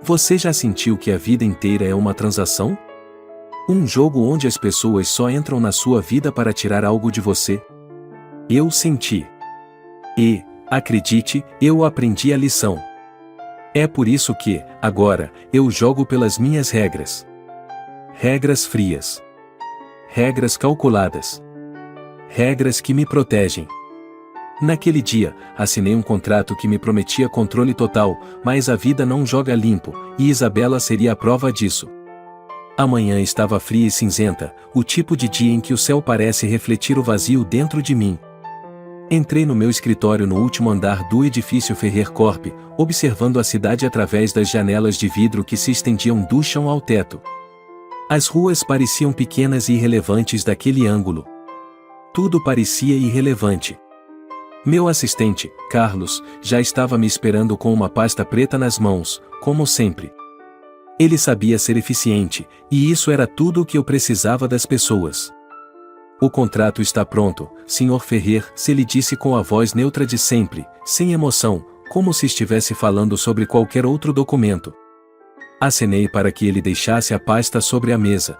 Você já sentiu que a vida inteira é uma transação? Um jogo onde as pessoas só entram na sua vida para tirar algo de você? Eu senti. E, acredite, eu aprendi a lição. É por isso que, agora, eu jogo pelas minhas regras. Regras frias. Regras calculadas. Regras que me protegem. Naquele dia, assinei um contrato que me prometia controle total, mas a vida não joga limpo, e Isabela seria a prova disso. A manhã estava fria e cinzenta, o tipo de dia em que o céu parece refletir o vazio dentro de mim. Entrei no meu escritório no último andar do edifício Ferrer Corp, observando a cidade através das janelas de vidro que se estendiam do chão ao teto. As ruas pareciam pequenas e irrelevantes daquele ângulo. Tudo parecia irrelevante. Meu assistente, Carlos, já estava me esperando com uma pasta preta nas mãos, como sempre. Ele sabia ser eficiente, e isso era tudo o que eu precisava das pessoas. O contrato está pronto, Sr. Ferrer, se ele disse com a voz neutra de sempre, sem emoção, como se estivesse falando sobre qualquer outro documento. Acenei para que ele deixasse a pasta sobre a mesa.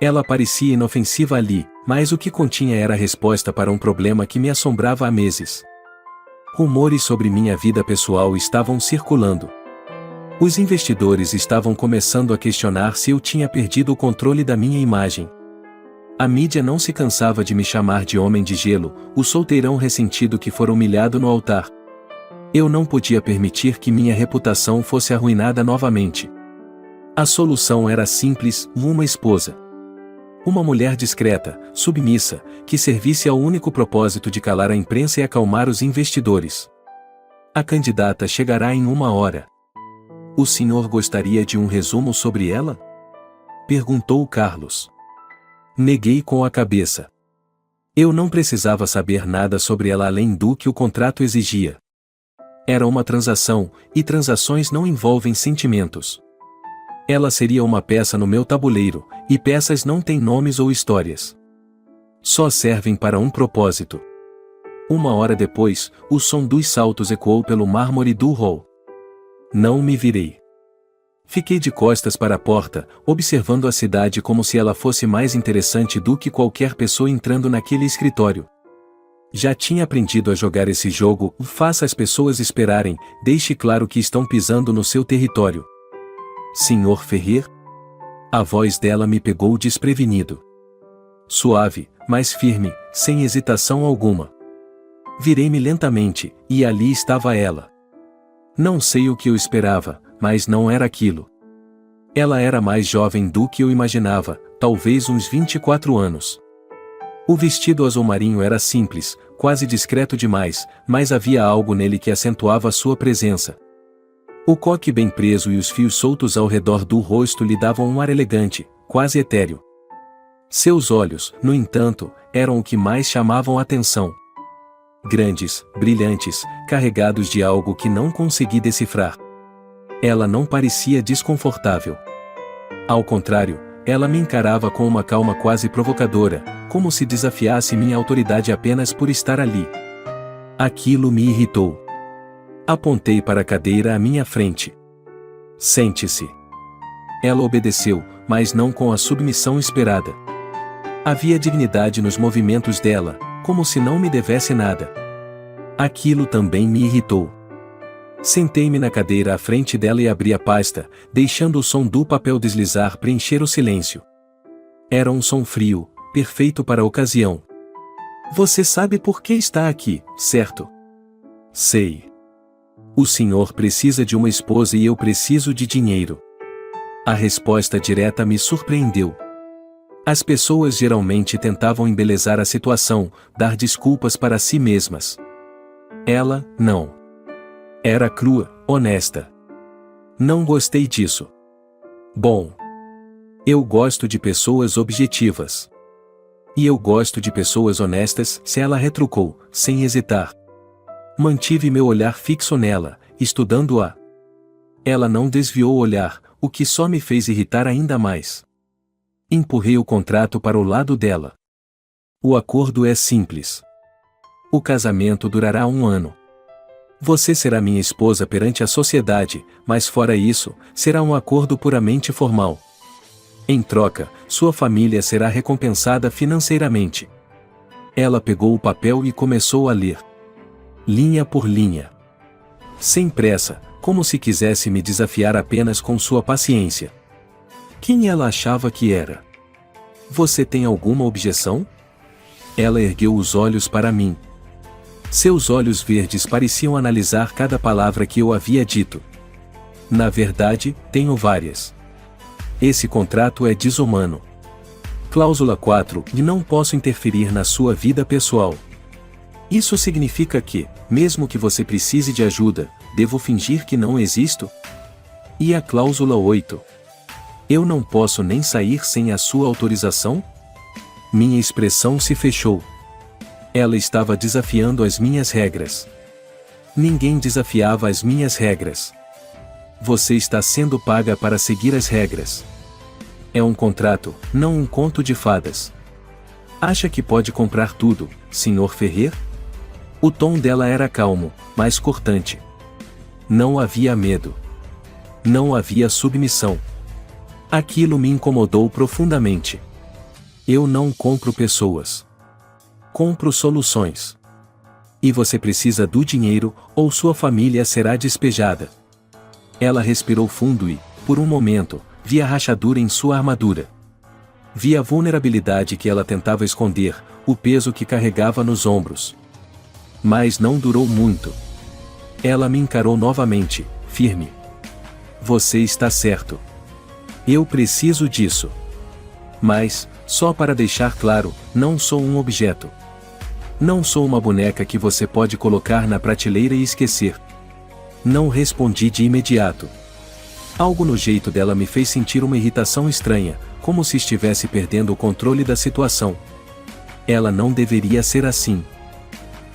Ela parecia inofensiva ali, mas o que continha era a resposta para um problema que me assombrava há meses. Rumores sobre minha vida pessoal estavam circulando. Os investidores estavam começando a questionar se eu tinha perdido o controle da minha imagem. A mídia não se cansava de me chamar de homem de gelo, o solteirão ressentido que fora humilhado no altar. Eu não podia permitir que minha reputação fosse arruinada novamente. A solução era simples: uma esposa. Uma mulher discreta, submissa, que servisse ao único propósito de calar a imprensa e acalmar os investidores. A candidata chegará em 1 hora. O senhor gostaria de um resumo sobre ela? Perguntou Carlos. Neguei com a cabeça. Eu não precisava saber nada sobre ela além do que o contrato exigia. Era uma transação, e transações não envolvem sentimentos. Ela seria uma peça no meu tabuleiro, e peças não têm nomes ou histórias. Só servem para um propósito. 1 hora depois, o som dos saltos ecoou pelo mármore do hall. Não me virei. Fiquei de costas para a porta, observando a cidade como se ela fosse mais interessante do que qualquer pessoa entrando naquele escritório. Já tinha aprendido a jogar esse jogo: faça as pessoas esperarem, deixe claro que estão pisando no seu território. Sr. Ferrer? A voz dela me pegou desprevenido. Suave, mas firme, sem hesitação alguma. Virei-me lentamente, e ali estava ela. Não sei o que eu esperava, mas não era aquilo. Ela era mais jovem do que eu imaginava, talvez uns 24 anos. O vestido azul marinho era simples, quase discreto demais, mas havia algo nele que acentuava sua presença. O coque bem preso e os fios soltos ao redor do rosto lhe davam um ar elegante, quase etéreo. Seus olhos, no entanto, eram o que mais chamavam a atenção. Grandes, brilhantes, carregados de algo que não consegui decifrar. Ela não parecia desconfortável. Ao contrário, ela me encarava com uma calma quase provocadora, como se desafiasse minha autoridade apenas por estar ali. Aquilo me irritou. Apontei para a cadeira à minha frente. Sente-se. Ela obedeceu, mas não com a submissão esperada. Havia dignidade nos movimentos dela, como se não me devesse nada. Aquilo também me irritou. Sentei-me na cadeira à frente dela e abri a pasta, deixando o som do papel deslizar preencher o silêncio. Era um som frio, perfeito para a ocasião. Você sabe por que está aqui, certo? Sei. O senhor precisa de uma esposa e eu preciso de dinheiro. A resposta direta me surpreendeu. As pessoas geralmente tentavam embelezar a situação, dar desculpas para si mesmas. Ela, não. Era crua, honesta. Não gostei disso. Bom. Eu gosto de pessoas objetivas. E eu gosto de pessoas honestas, se ela retrucou, sem hesitar. Mantive meu olhar fixo nela, estudando-a. Ela não desviou o olhar, o que só me fez irritar ainda mais. Empurrei o contrato para o lado dela. O acordo é simples. O casamento durará 1 ano. Você será minha esposa perante a sociedade, mas fora isso, será um acordo puramente formal. Em troca, sua família será recompensada financeiramente. Ela pegou o papel e começou a ler. Linha por linha. Sem pressa, como se quisesse me desafiar apenas com sua paciência. Quem ela achava que era? Você tem alguma objeção? Ela ergueu os olhos para mim. Seus olhos verdes pareciam analisar cada palavra que eu havia dito. Na verdade, tenho várias. Esse contrato é desumano. Cláusula 4. E não posso interferir na sua vida pessoal. Isso significa que, mesmo que você precise de ajuda, devo fingir que não existo? E a cláusula 8. Eu não posso nem sair sem a sua autorização? Minha expressão se fechou. Ela estava desafiando as minhas regras. Ninguém desafiava as minhas regras. Você está sendo paga para seguir as regras. É um contrato, não um conto de fadas. Acha que pode comprar tudo, Sr. Ferrer? O tom dela era calmo, mas cortante. Não havia medo. Não havia submissão. Aquilo me incomodou profundamente. Eu não compro pessoas. Compro soluções. E você precisa do dinheiro, ou sua família será despejada. Ela respirou fundo e, por um momento, vi a rachadura em sua armadura. Vi a vulnerabilidade que ela tentava esconder, o peso que carregava nos ombros. Mas não durou muito. Ela me encarou novamente, firme. Você está certo. Eu preciso disso. Mas, só para deixar claro, não sou um objeto. Não sou uma boneca que você pode colocar na prateleira e esquecer. Não respondi de imediato. Algo no jeito dela me fez sentir uma irritação estranha, como se estivesse perdendo o controle da situação. Ela não deveria ser assim.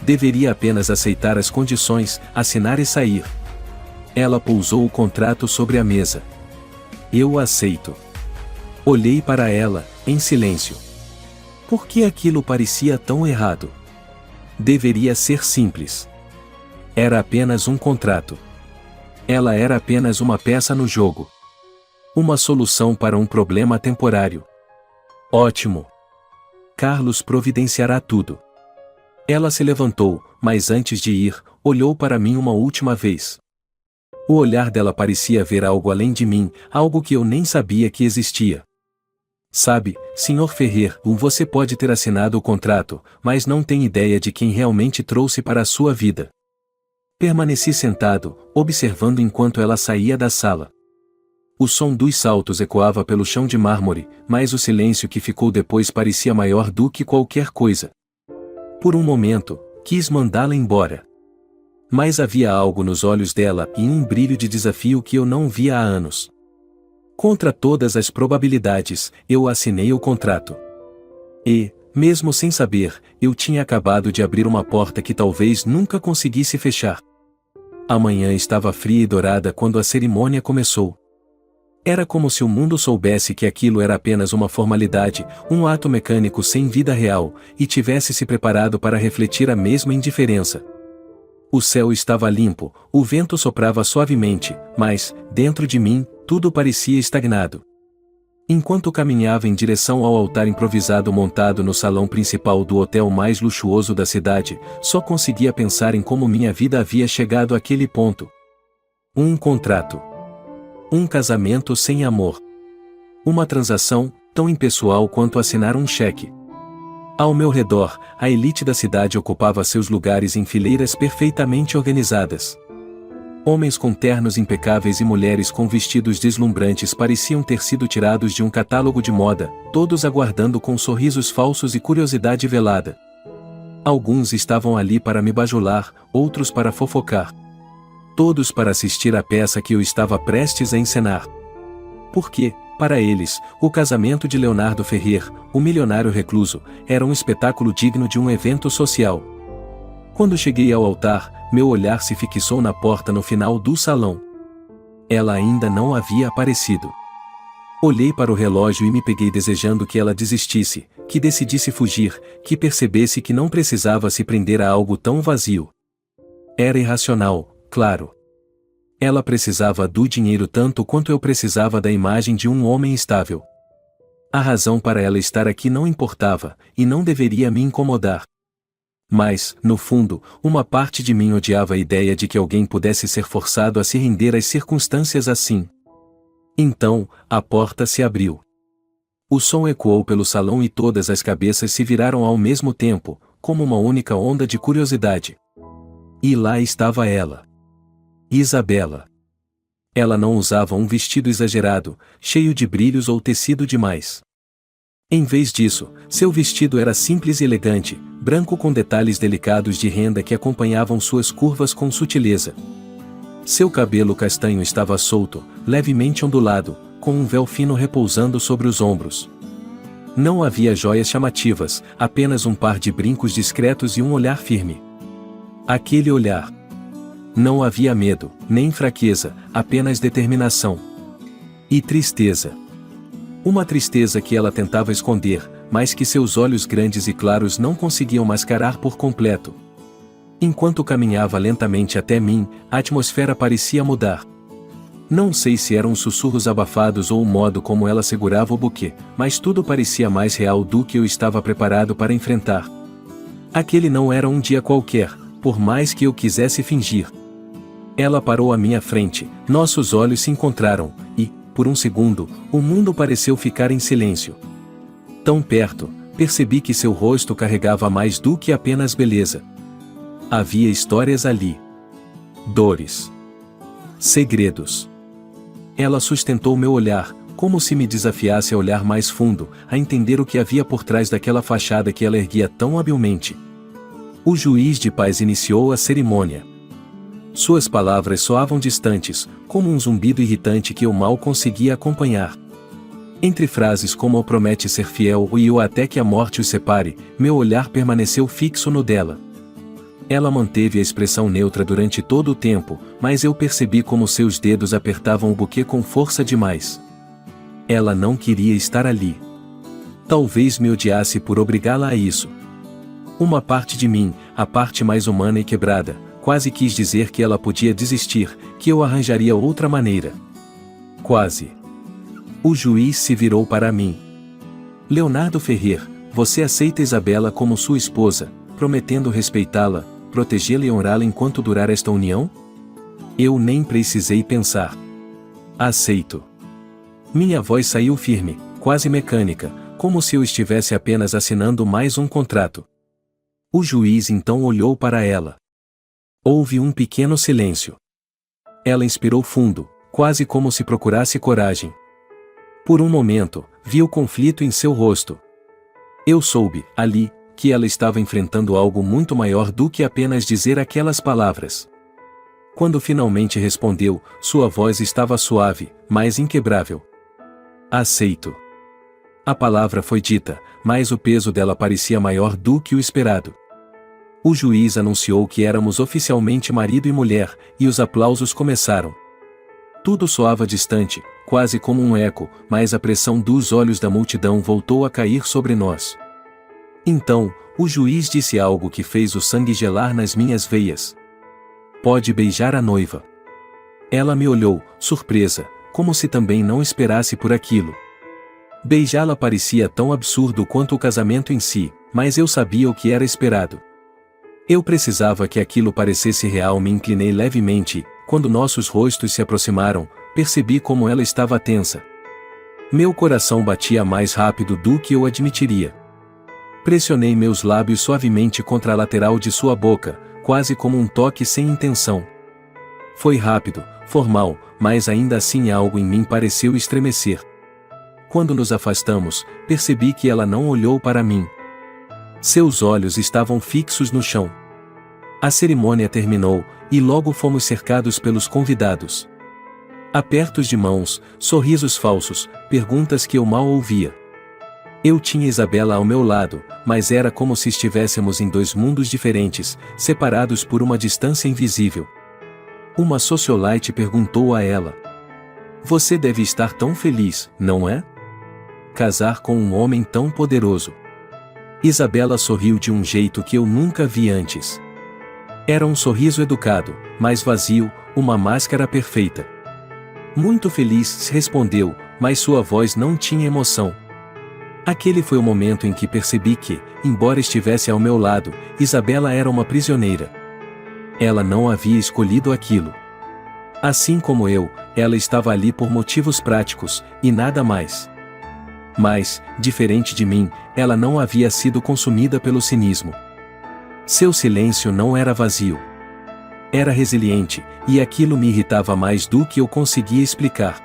Deveria apenas aceitar as condições, assinar e sair. Ela pousou o contrato sobre a mesa. Eu o aceito. Olhei para ela, em silêncio. Por que aquilo parecia tão errado? Deveria ser simples. Era apenas um contrato. Ela era apenas uma peça no jogo. Uma solução para um problema temporário. Ótimo. Carlos providenciará tudo. Ela se levantou, mas antes de ir, olhou para mim uma última vez. O olhar dela parecia ver algo além de mim, algo que eu nem sabia que existia. Sabe, Sr. Ferrer, você pode ter assinado o contrato, mas não tem ideia de quem realmente trouxe para a sua vida. Permaneci sentado, observando enquanto ela saía da sala. O som dos saltos ecoava pelo chão de mármore, mas o silêncio que ficou depois parecia maior do que qualquer coisa. Por um momento, quis mandá-la embora. Mas havia algo nos olhos dela e um brilho de desafio que eu não via há anos. Contra todas as probabilidades, eu assinei o contrato. E, mesmo sem saber, eu tinha acabado de abrir uma porta que talvez nunca conseguisse fechar. A manhã estava fria e dourada quando a cerimônia começou. Era como se o mundo soubesse que aquilo era apenas uma formalidade, um ato mecânico sem vida real, e tivesse se preparado para refletir a mesma indiferença. O céu estava limpo, o vento soprava suavemente, mas, dentro de mim, tudo parecia estagnado. Enquanto caminhava em direção ao altar improvisado montado no salão principal do hotel mais luxuoso da cidade, só conseguia pensar em como minha vida havia chegado àquele ponto. Um contrato. Um casamento sem amor. Uma transação, tão impessoal quanto assinar um cheque. Ao meu redor, a elite da cidade ocupava seus lugares em fileiras perfeitamente organizadas. Homens com ternos impecáveis e mulheres com vestidos deslumbrantes pareciam ter sido tirados de um catálogo de moda, todos aguardando com sorrisos falsos e curiosidade velada. Alguns estavam ali para me bajular, outros para fofocar. Todos para assistir à peça que eu estava prestes a encenar. Porque, para eles, o casamento de Leonardo Ferrer, o milionário recluso, era um espetáculo digno de um evento social. Quando cheguei ao altar, meu olhar se fixou na porta no final do salão. Ela ainda não havia aparecido. Olhei para o relógio e me peguei desejando que ela desistisse, que decidisse fugir, que percebesse que não precisava se prender a algo tão vazio. Era irracional, claro. Ela precisava do dinheiro tanto quanto eu precisava da imagem de um homem estável. A razão para ela estar aqui não importava, e não deveria me incomodar. Mas, no fundo, uma parte de mim odiava a ideia de que alguém pudesse ser forçado a se render às circunstâncias assim. Então, a porta se abriu. O som ecoou pelo salão e todas as cabeças se viraram ao mesmo tempo, como uma única onda de curiosidade. E lá estava ela. Isabela. Ela não usava um vestido exagerado, cheio de brilhos ou tecido demais. Em vez disso, seu vestido era simples e elegante, branco com detalhes delicados de renda que acompanhavam suas curvas com sutileza. Seu cabelo castanho estava solto, levemente ondulado, com um véu fino repousando sobre os ombros. Não havia joias chamativas, apenas um par de brincos discretos e um olhar firme. Aquele olhar. Não havia medo, nem fraqueza, apenas determinação. E tristeza. Uma tristeza que ela tentava esconder, mas que seus olhos grandes e claros não conseguiam mascarar por completo. Enquanto caminhava lentamente até mim, a atmosfera parecia mudar. Não sei se eram sussurros abafados ou o modo como ela segurava o buquê, mas tudo parecia mais real do que eu estava preparado para enfrentar. Aquele não era um dia qualquer, por mais que eu quisesse fingir. Ela parou à minha frente, nossos olhos se encontraram, e, por um segundo, o mundo pareceu ficar em silêncio. Tão perto, percebi que seu rosto carregava mais do que apenas beleza. Havia histórias ali. Dores. Segredos. Ela sustentou meu olhar, como se me desafiasse a olhar mais fundo, a entender o que havia por trás daquela fachada que ela erguia tão habilmente. O juiz de paz iniciou a cerimônia. Suas palavras soavam distantes, como um zumbido irritante que eu mal conseguia acompanhar. Entre frases como "o promete ser fiel" e "o até que a morte os separe", meu olhar permaneceu fixo no dela. Ela manteve a expressão neutra durante todo o tempo, mas eu percebi como seus dedos apertavam o buquê com força demais. Ela não queria estar ali. Talvez me odiasse por obrigá-la a isso. Uma parte de mim, a parte mais humana e quebrada, quase quis dizer que ela podia desistir, que eu arranjaria outra maneira. Quase. O juiz se virou para mim. "Leonardo Ferrer, você aceita Isabela como sua esposa, prometendo respeitá-la, protegê-la e honrá-la enquanto durar esta união?" Eu nem precisei pensar. "Aceito." Minha voz saiu firme, quase mecânica, como se eu estivesse apenas assinando mais um contrato. O juiz então olhou para ela. Houve um pequeno silêncio. Ela inspirou fundo, quase como se procurasse coragem. Por um momento, vi o conflito em seu rosto. Eu soube, ali, que ela estava enfrentando algo muito maior do que apenas dizer aquelas palavras. Quando finalmente respondeu, sua voz estava suave, mas inquebrável. "Aceito." A palavra foi dita, mas o peso dela parecia maior do que o esperado. O juiz anunciou que éramos oficialmente marido e mulher, e os aplausos começaram. Tudo soava distante, quase como um eco, mas a pressão dos olhos da multidão voltou a cair sobre nós. Então, o juiz disse algo que fez o sangue gelar nas minhas veias. "Pode beijar a noiva." Ela me olhou, surpresa, como se também não esperasse por aquilo. Beijá-la parecia tão absurdo quanto o casamento em si, mas eu sabia o que era esperado. Eu precisava que aquilo parecesse real. Me inclinei levemente e, quando nossos rostos se aproximaram, percebi como ela estava tensa. Meu coração batia mais rápido do que eu admitiria. Pressionei meus lábios suavemente contra a lateral de sua boca, quase como um toque sem intenção. Foi rápido, formal, mas ainda assim algo em mim pareceu estremecer. Quando nos afastamos, percebi que ela não olhou para mim. Seus olhos estavam fixos no chão. A cerimônia terminou, e logo fomos cercados pelos convidados. Apertos de mãos, sorrisos falsos, perguntas que eu mal ouvia. Eu tinha Isabela ao meu lado, mas era como se estivéssemos em dois mundos diferentes, separados por uma distância invisível. Uma socialite perguntou a ela: "Você deve estar tão feliz, não é? Casar com um homem tão poderoso." Isabela sorriu de um jeito que eu nunca vi antes. Era um sorriso educado, mas vazio, uma máscara perfeita. Muito feliz, respondeu, mas sua voz não tinha emoção. Aquele foi o momento em que percebi que, embora estivesse ao meu lado, Isabela era uma prisioneira. Ela não havia escolhido aquilo. Assim como eu, ela estava ali por motivos práticos, e nada mais. Mas, diferente de mim, ela não havia sido consumida pelo cinismo. Seu silêncio não era vazio. Era resiliente, e aquilo me irritava mais do que eu conseguia explicar.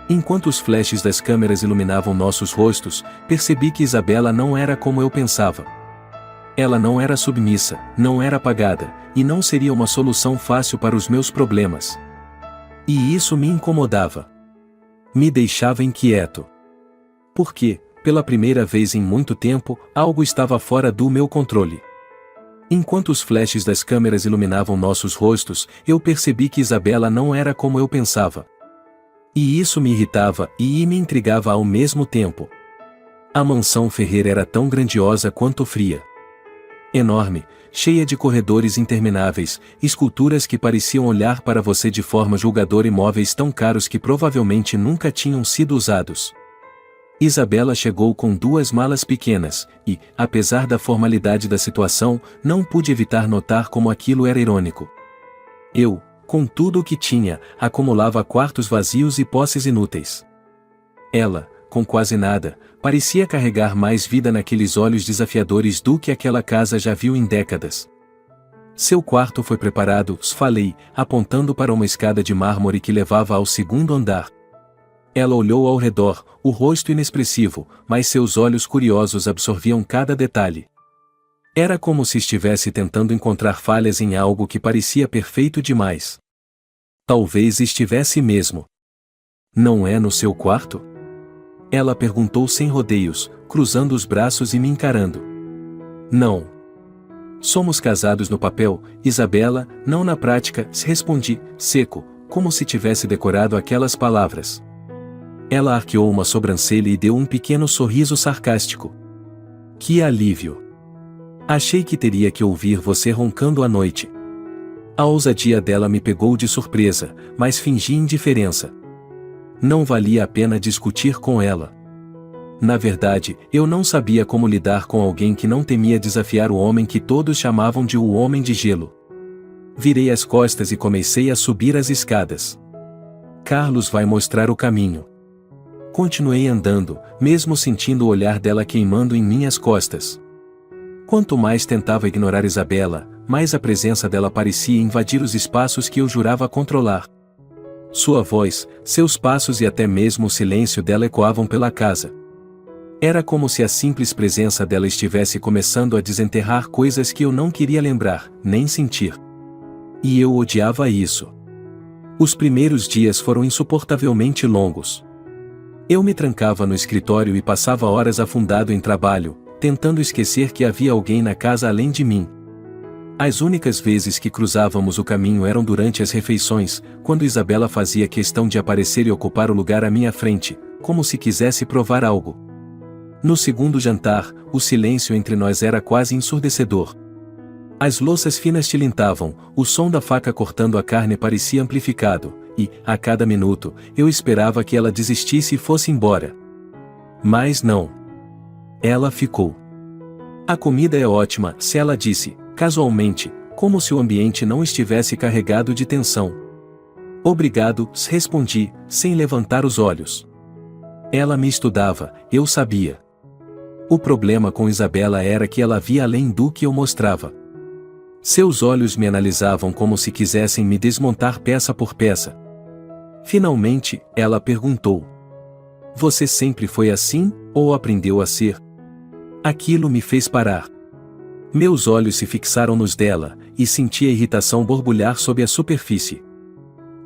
Enquanto os flashes das câmeras iluminavam nossos rostos, percebi que Isabela não era como eu pensava. Ela não era submissa, não era apagada, e não seria uma solução fácil para os meus problemas. E isso me incomodava. Me deixava inquieto. Porque, pela primeira vez em muito tempo, algo estava fora do meu controle. Enquanto os flashes das câmeras iluminavam nossos rostos, eu percebi que Isabela não era como eu pensava. E isso me irritava e me intrigava ao mesmo tempo. A mansão Ferrer era tão grandiosa quanto fria. Enorme, cheia de corredores intermináveis, esculturas que pareciam olhar para você de forma julgadora e móveis tão caros que provavelmente nunca tinham sido usados. Isabela chegou com 2 malas pequenas, e, apesar da formalidade da situação, não pude evitar notar como aquilo era irônico. Eu, com tudo o que tinha, acumulava quartos vazios e posses inúteis. Ela, com quase nada, parecia carregar mais vida naqueles olhos desafiadores do que aquela casa já viu em décadas. Seu quarto foi preparado, falei, apontando para uma escada de mármore que levava ao 2º andar. Ela olhou ao redor, o rosto inexpressivo, mas seus olhos curiosos absorviam cada detalhe. Era como se estivesse tentando encontrar falhas em algo que parecia perfeito demais. Talvez estivesse mesmo. Não é no seu quarto? Ela perguntou sem rodeios, cruzando os braços e me encarando. Não. Somos casados no papel, Isabela, não na prática, respondi, seco, como se tivesse decorado aquelas palavras. Ela arqueou uma sobrancelha e deu um pequeno sorriso sarcástico. Que alívio! Achei que teria que ouvir você roncando à noite. A ousadia dela me pegou de surpresa, mas fingi indiferença. Não valia a pena discutir com ela. Na verdade, eu não sabia como lidar com alguém que não temia desafiar o homem que todos chamavam de o Homem de Gelo. Virei as costas e comecei a subir as escadas. Carlos vai mostrar o caminho. Continuei andando, mesmo sentindo o olhar dela queimando em minhas costas. Quanto mais tentava ignorar Isabela, mais a presença dela parecia invadir os espaços que eu jurava controlar. Sua voz, seus passos e até mesmo o silêncio dela ecoavam pela casa. Era como se a simples presença dela estivesse começando a desenterrar coisas que eu não queria lembrar, nem sentir. E eu odiava isso. Os primeiros dias foram insuportavelmente longos. Eu me trancava no escritório e passava horas afundado em trabalho, tentando esquecer que havia alguém na casa além de mim. As únicas vezes que cruzávamos o caminho eram durante as refeições, quando Isabela fazia questão de aparecer e ocupar o lugar à minha frente, como se quisesse provar algo. No 2º jantar, o silêncio entre nós era quase ensurdecedor. As louças finas tilintavam, o som da faca cortando a carne parecia amplificado, e, a cada minuto, eu esperava que ela desistisse e fosse embora. Mas não. Ela ficou. A comida é ótima, se ela disse, casualmente, como se o ambiente não estivesse carregado de tensão. Obrigado, respondi, sem levantar os olhos. Ela me estudava, eu sabia. O problema com Isabela era que ela via além do que eu mostrava. Seus olhos me analisavam como se quisessem me desmontar peça por peça. Finalmente, ela perguntou: Você sempre foi assim, ou aprendeu a ser? Aquilo me fez parar. Meus olhos se fixaram nos dela, e senti a irritação borbulhar sob a superfície.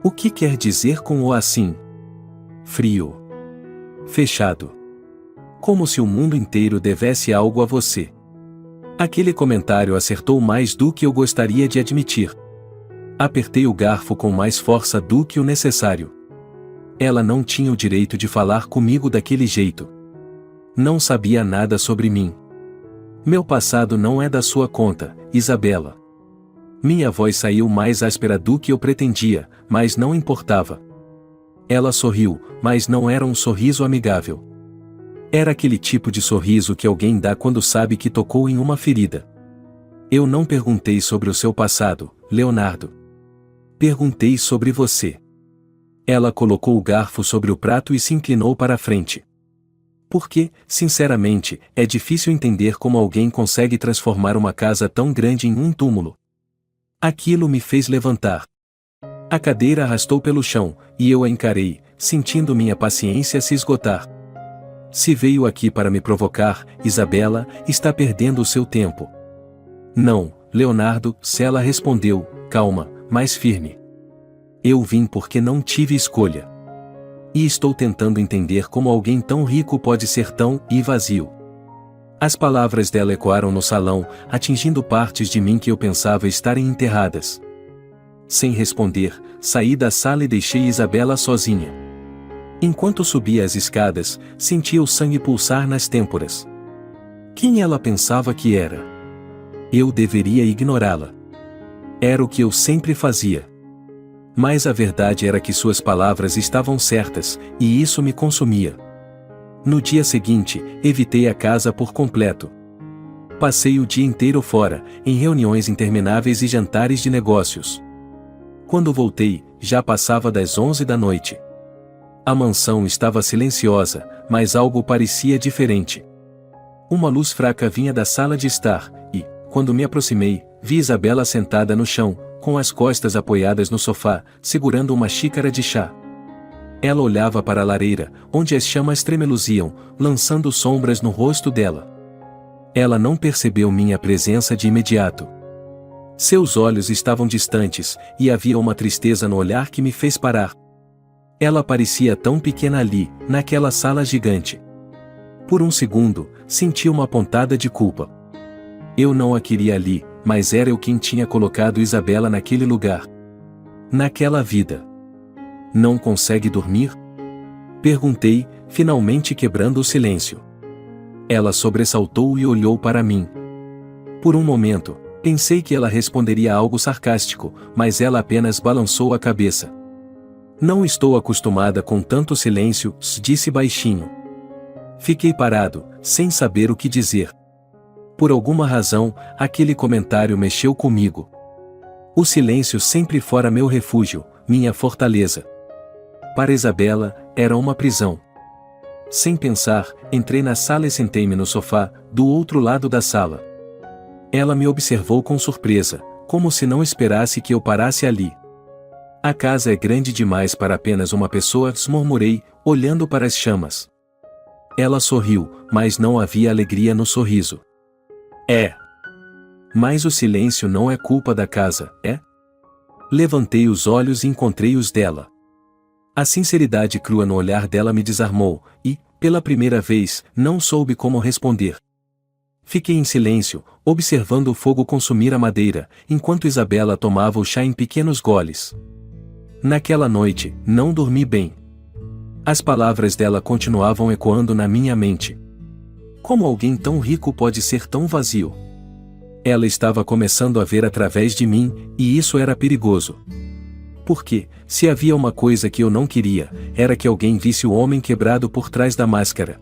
O que quer dizer com o assim? Frio. Fechado. Como se o mundo inteiro devesse algo a você. Aquele comentário acertou mais do que eu gostaria de admitir. Apertei o garfo com mais força do que o necessário. Ela não tinha o direito de falar comigo daquele jeito. Não sabia nada sobre mim. Meu passado não é da sua conta, Isabela. Minha voz saiu mais áspera do que eu pretendia, mas não importava. Ela sorriu, mas não era um sorriso amigável. Era aquele tipo de sorriso que alguém dá quando sabe que tocou em uma ferida. Eu não perguntei sobre o seu passado, Leonardo. Perguntei sobre você. Ela colocou o garfo sobre o prato e se inclinou para a frente. Porque, sinceramente, é difícil entender como alguém consegue transformar uma casa tão grande em um túmulo. Aquilo me fez levantar. A cadeira arrastou pelo chão, e eu a encarei, sentindo minha paciência se esgotar. Se veio aqui para me provocar, Isabela, está perdendo o seu tempo. Não, Leonardo, Sela respondeu, calma, mais firme. Eu vim porque não tive escolha. E estou tentando entender como alguém tão rico pode ser tão vazio. As palavras dela ecoaram no salão, atingindo partes de mim que eu pensava estarem enterradas. Sem responder, saí da sala e deixei Isabela sozinha. Enquanto subia as escadas, sentia o sangue pulsar nas têmporas. Quem ela pensava que era? Eu deveria ignorá-la. Era o que eu sempre fazia. Mas a verdade era que suas palavras estavam certas, e isso me consumia. No dia seguinte, evitei a casa por completo. Passei o dia inteiro fora, em reuniões intermináveis e jantares de negócios. Quando voltei, já passava das 11 da noite. A mansão estava silenciosa, mas algo parecia diferente. Uma luz fraca vinha da sala de estar, e, quando me aproximei, vi Isabela sentada no chão, com as costas apoiadas no sofá, segurando uma xícara de chá. Ela olhava para a lareira, onde as chamas tremeluziam, lançando sombras no rosto dela. Ela não percebeu minha presença de imediato. Seus olhos estavam distantes, e havia uma tristeza no olhar que me fez parar. Ela parecia tão pequena ali, naquela sala gigante. Por um segundo, senti uma pontada de culpa. Eu não a queria ali, mas era eu quem tinha colocado Isabela naquele lugar. Naquela vida. Não consegue dormir? Perguntei, finalmente quebrando o silêncio. Ela sobressaltou e olhou para mim. Por um momento, pensei que ela responderia algo sarcástico, mas ela apenas balançou a cabeça. Não estou acostumada com tanto silêncio, disse baixinho. Fiquei parado, sem saber o que dizer. Por alguma razão, aquele comentário mexeu comigo. O silêncio sempre fora meu refúgio, minha fortaleza. Para Isabela, era uma prisão. Sem pensar, entrei na sala e sentei-me no sofá, do outro lado da sala. Ela me observou com surpresa, como se não esperasse que eu parasse ali. A casa é grande demais para apenas uma pessoa, murmurei, olhando para as chamas. Ela sorriu, mas não havia alegria no sorriso. É. Mas o silêncio não é culpa da casa, é? Levantei os olhos e encontrei os dela. A sinceridade crua no olhar dela me desarmou, e, pela primeira vez, não soube como responder. Fiquei em silêncio, observando o fogo consumir a madeira, enquanto Isabela tomava o chá em pequenos goles. Naquela noite, não dormi bem. As palavras dela continuavam ecoando na minha mente. Como alguém tão rico pode ser tão vazio? Ela estava começando a ver através de mim, e isso era perigoso. Porque, se havia uma coisa que eu não queria, era que alguém visse o homem quebrado por trás da máscara.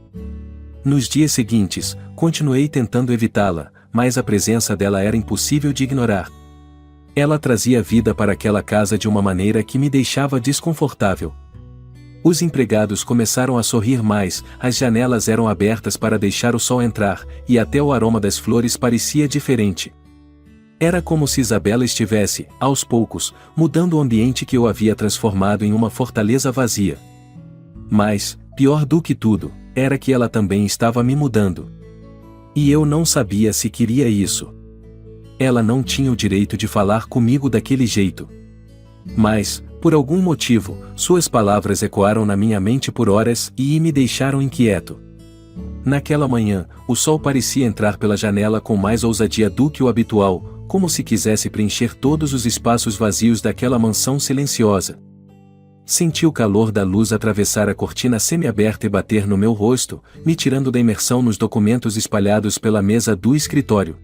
Nos dias seguintes, continuei tentando evitá-la, mas a presença dela era impossível de ignorar. Ela trazia vida para aquela casa de uma maneira que me deixava desconfortável. Os empregados começaram a sorrir mais, as janelas eram abertas para deixar o sol entrar, e até o aroma das flores parecia diferente. Era como se Isabela estivesse, aos poucos, mudando o ambiente que eu havia transformado em uma fortaleza vazia. Mas, pior do que tudo, era que ela também estava me mudando. E eu não sabia se queria isso. Ela não tinha o direito de falar comigo daquele jeito. Mas, por algum motivo, suas palavras ecoaram na minha mente por horas e me deixaram inquieto. Naquela manhã, o sol parecia entrar pela janela com mais ousadia do que o habitual, como se quisesse preencher todos os espaços vazios daquela mansão silenciosa. Senti o calor da luz atravessar a cortina semiaberta e bater no meu rosto, me tirando da imersão nos documentos espalhados pela mesa do escritório.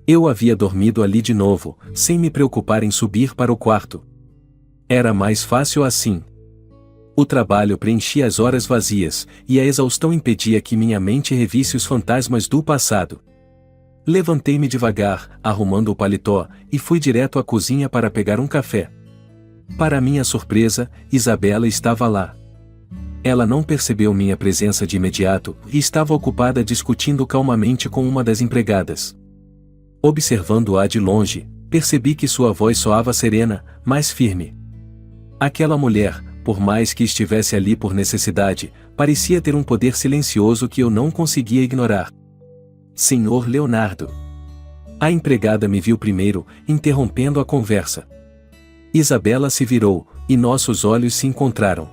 Eu havia dormido ali de novo, sem me preocupar em subir para o quarto. Era mais fácil assim. O trabalho preenchia as horas vazias, e a exaustão impedia que minha mente revisse os fantasmas do passado. Levantei-me devagar, arrumando o paletó, e fui direto à cozinha para pegar um café. Para minha surpresa, Isabela estava lá. Ela não percebeu minha presença de imediato e estava ocupada discutindo calmamente com uma das empregadas. Observando-a de longe, percebi que sua voz soava serena, mas firme. Aquela mulher, por mais que estivesse ali por necessidade, parecia ter um poder silencioso que eu não conseguia ignorar. Senhor Leonardo. A empregada me viu primeiro, interrompendo a conversa. Isabela se virou, e nossos olhos se encontraram.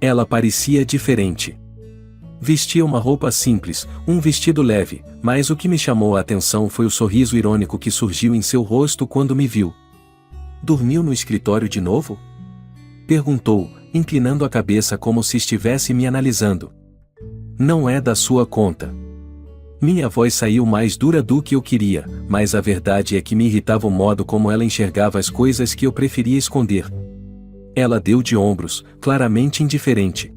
Ela parecia diferente. Vestia uma roupa simples, um vestido leve, mas o que me chamou a atenção foi o sorriso irônico que surgiu em seu rosto quando me viu. Dormiu no escritório de novo? Perguntou, inclinando a cabeça como se estivesse me analisando. Não é da sua conta. Minha voz saiu mais dura do que eu queria, mas a verdade é que me irritava o modo como ela enxergava as coisas que eu preferia esconder. Ela deu de ombros, claramente indiferente.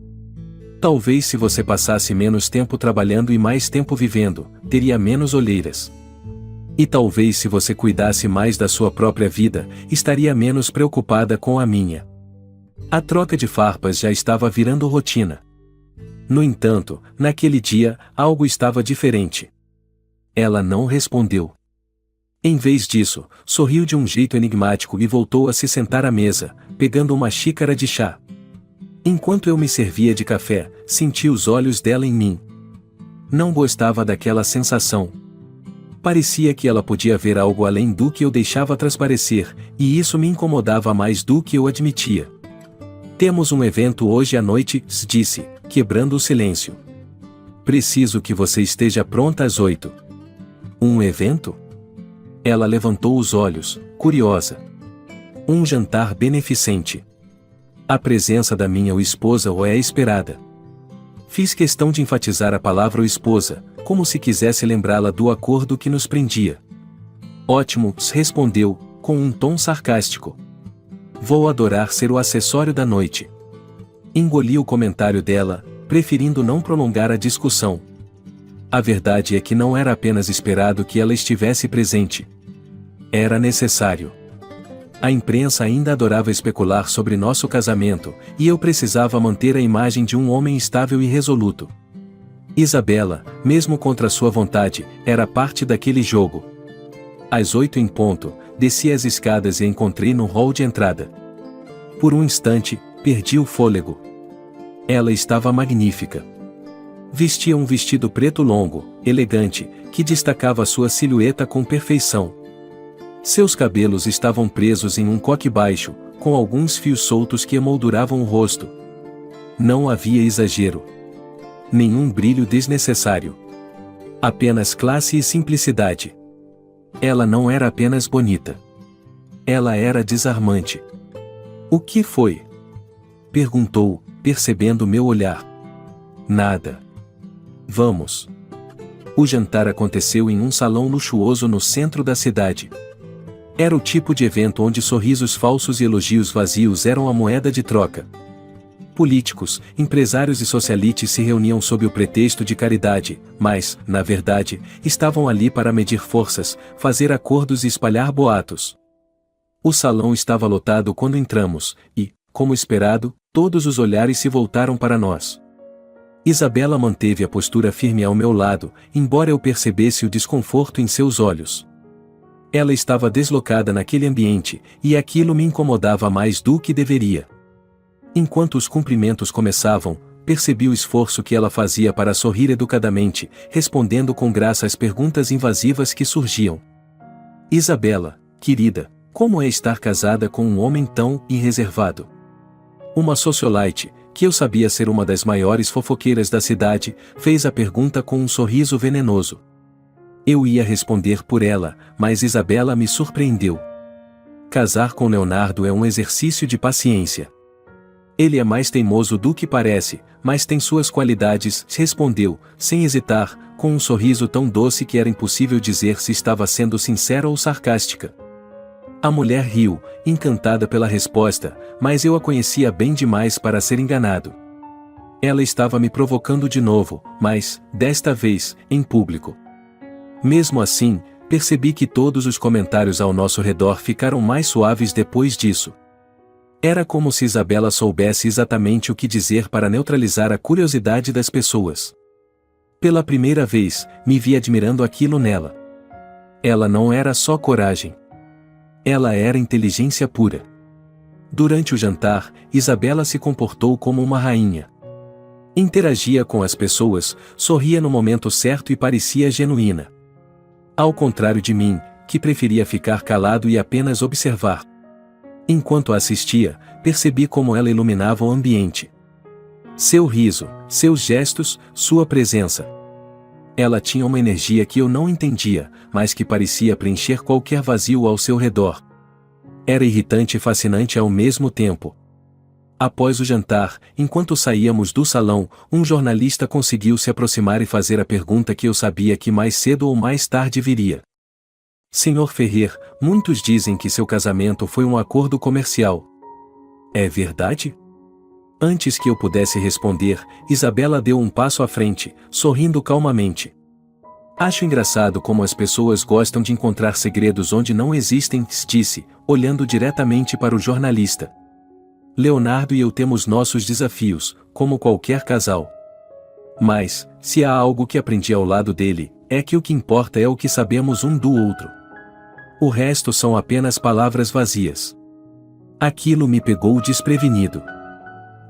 Talvez se você passasse menos tempo trabalhando e mais tempo vivendo, teria menos olheiras. E talvez se você cuidasse mais da sua própria vida, estaria menos preocupada com a minha. A troca de farpas já estava virando rotina. No entanto, naquele dia, algo estava diferente. Ela não respondeu. Em vez disso, sorriu de um jeito enigmático e voltou a se sentar à mesa, pegando uma xícara de chá. Enquanto eu me servia de café, senti os olhos dela em mim. Não gostava daquela sensação. Parecia que ela podia ver algo além do que eu deixava transparecer, e isso me incomodava mais do que eu admitia. Temos um evento hoje à noite, disse, quebrando o silêncio. Preciso que você esteja pronta às 8. Um evento? Ela levantou os olhos, curiosa. Um jantar beneficente. A presença da minha esposa ou é esperada. Fiz questão de enfatizar a palavra esposa, como se quisesse lembrá-la do acordo que nos prendia. Ótimo, respondeu, com um tom sarcástico. Vou adorar ser o acessório da noite. Engoli o comentário dela, preferindo não prolongar a discussão. A verdade é que não era apenas esperado que ela estivesse presente. Era necessário. A imprensa ainda adorava especular sobre nosso casamento, e eu precisava manter a imagem de um homem estável e resoluto. Isabela, mesmo contra sua vontade, era parte daquele jogo. Às 8 em ponto, desci as escadas e a encontrei no hall de entrada. Por um instante, perdi o fôlego. Ela estava magnífica. Vestia um vestido preto longo, elegante, que destacava sua silhueta com perfeição. Seus cabelos estavam presos em um coque baixo, com alguns fios soltos que emolduravam o rosto. Não havia exagero. Nenhum brilho desnecessário. Apenas classe e simplicidade. Ela não era apenas bonita. Ela era desarmante. O que foi? Perguntou, percebendo meu olhar. Nada. Vamos. O jantar aconteceu em um salão luxuoso no centro da cidade. Era o tipo de evento onde sorrisos falsos e elogios vazios eram a moeda de troca. Políticos, empresários e socialites se reuniam sob o pretexto de caridade, mas, na verdade, estavam ali para medir forças, fazer acordos e espalhar boatos. O salão estava lotado quando entramos, e, como esperado, todos os olhares se voltaram para nós. Isabela manteve a postura firme ao meu lado, embora eu percebesse o desconforto em seus olhos. Ela estava deslocada naquele ambiente, e aquilo me incomodava mais do que deveria. Enquanto os cumprimentos começavam, percebi o esforço que ela fazia para sorrir educadamente, respondendo com graça às perguntas invasivas que surgiam. Isabela, querida, como é estar casada com um homem tão irreservado? Uma socialite, que eu sabia ser uma das maiores fofoqueiras da cidade, fez a pergunta com um sorriso venenoso. Eu ia responder por ela, mas Isabela me surpreendeu. Casar com Leonardo é um exercício de paciência. Ele é mais teimoso do que parece, mas tem suas qualidades, respondeu, sem hesitar, com um sorriso tão doce que era impossível dizer se estava sendo sincera ou sarcástica. A mulher riu, encantada pela resposta, mas eu a conhecia bem demais para ser enganado. Ela estava me provocando de novo, mas, desta vez, em público. Mesmo assim, percebi que todos os comentários ao nosso redor ficaram mais suaves depois disso. Era como se Isabela soubesse exatamente o que dizer para neutralizar a curiosidade das pessoas. Pela primeira vez, me vi admirando aquilo nela. Ela não era só coragem. Ela era inteligência pura. Durante o jantar, Isabela se comportou como uma rainha. Interagia com as pessoas, sorria no momento certo e parecia genuína. Ao contrário de mim, que preferia ficar calado e apenas observar. Enquanto a assistia, percebi como ela iluminava o ambiente. Seu riso, seus gestos, sua presença. Ela tinha uma energia que eu não entendia, mas que parecia preencher qualquer vazio ao seu redor. Era irritante e fascinante ao mesmo tempo. Após o jantar, enquanto saíamos do salão, um jornalista conseguiu se aproximar e fazer a pergunta que eu sabia que mais cedo ou mais tarde viria. Senhor Ferrer, muitos dizem que seu casamento foi um acordo comercial. É verdade? Antes que eu pudesse responder, Isabela deu um passo à frente, sorrindo calmamente. Acho engraçado como as pessoas gostam de encontrar segredos onde não existem, disse, olhando diretamente para o jornalista. Leonardo e eu temos nossos desafios, como qualquer casal. Mas, se há algo que aprendi ao lado dele, é que o que importa é o que sabemos um do outro. O resto são apenas palavras vazias. Aquilo me pegou desprevenido.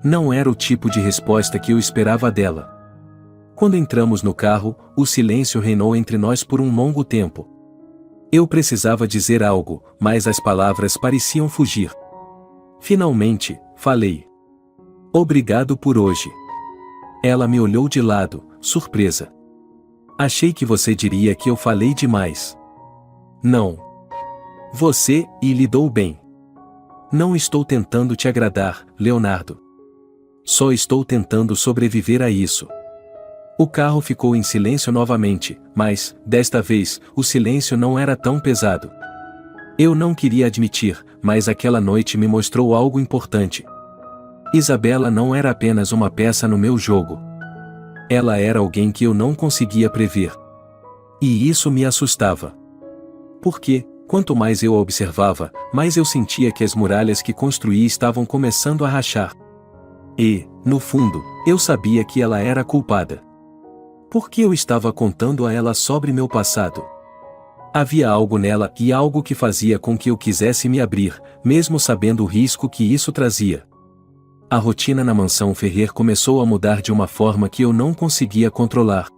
Não era o tipo de resposta que eu esperava dela. Quando entramos no carro, o silêncio reinou entre nós por um longo tempo. Eu precisava dizer algo, mas as palavras pareciam fugir. Finalmente, falei. Obrigado por hoje. Ela me olhou de lado, surpresa. Achei que você diria que eu falei demais. Não. Você, e lidou bem. Não estou tentando te agradar, Leonardo. Só estou tentando sobreviver a isso. O carro ficou em silêncio novamente, mas, desta vez, o silêncio não era tão pesado. Eu não queria admitir, mas aquela noite me mostrou algo importante. Isabela não era apenas uma peça no meu jogo. Ela era alguém que eu não conseguia prever. E isso me assustava. Porque, quanto mais eu a observava, mais eu sentia que as muralhas que construí estavam começando a rachar. E, no fundo, eu sabia que ela era culpada. Por que eu estava contando a ela sobre meu passado? Havia algo nela e algo que fazia com que eu quisesse me abrir, mesmo sabendo o risco que isso trazia. A rotina na mansão Ferrer começou a mudar de uma forma que eu não conseguia controlar.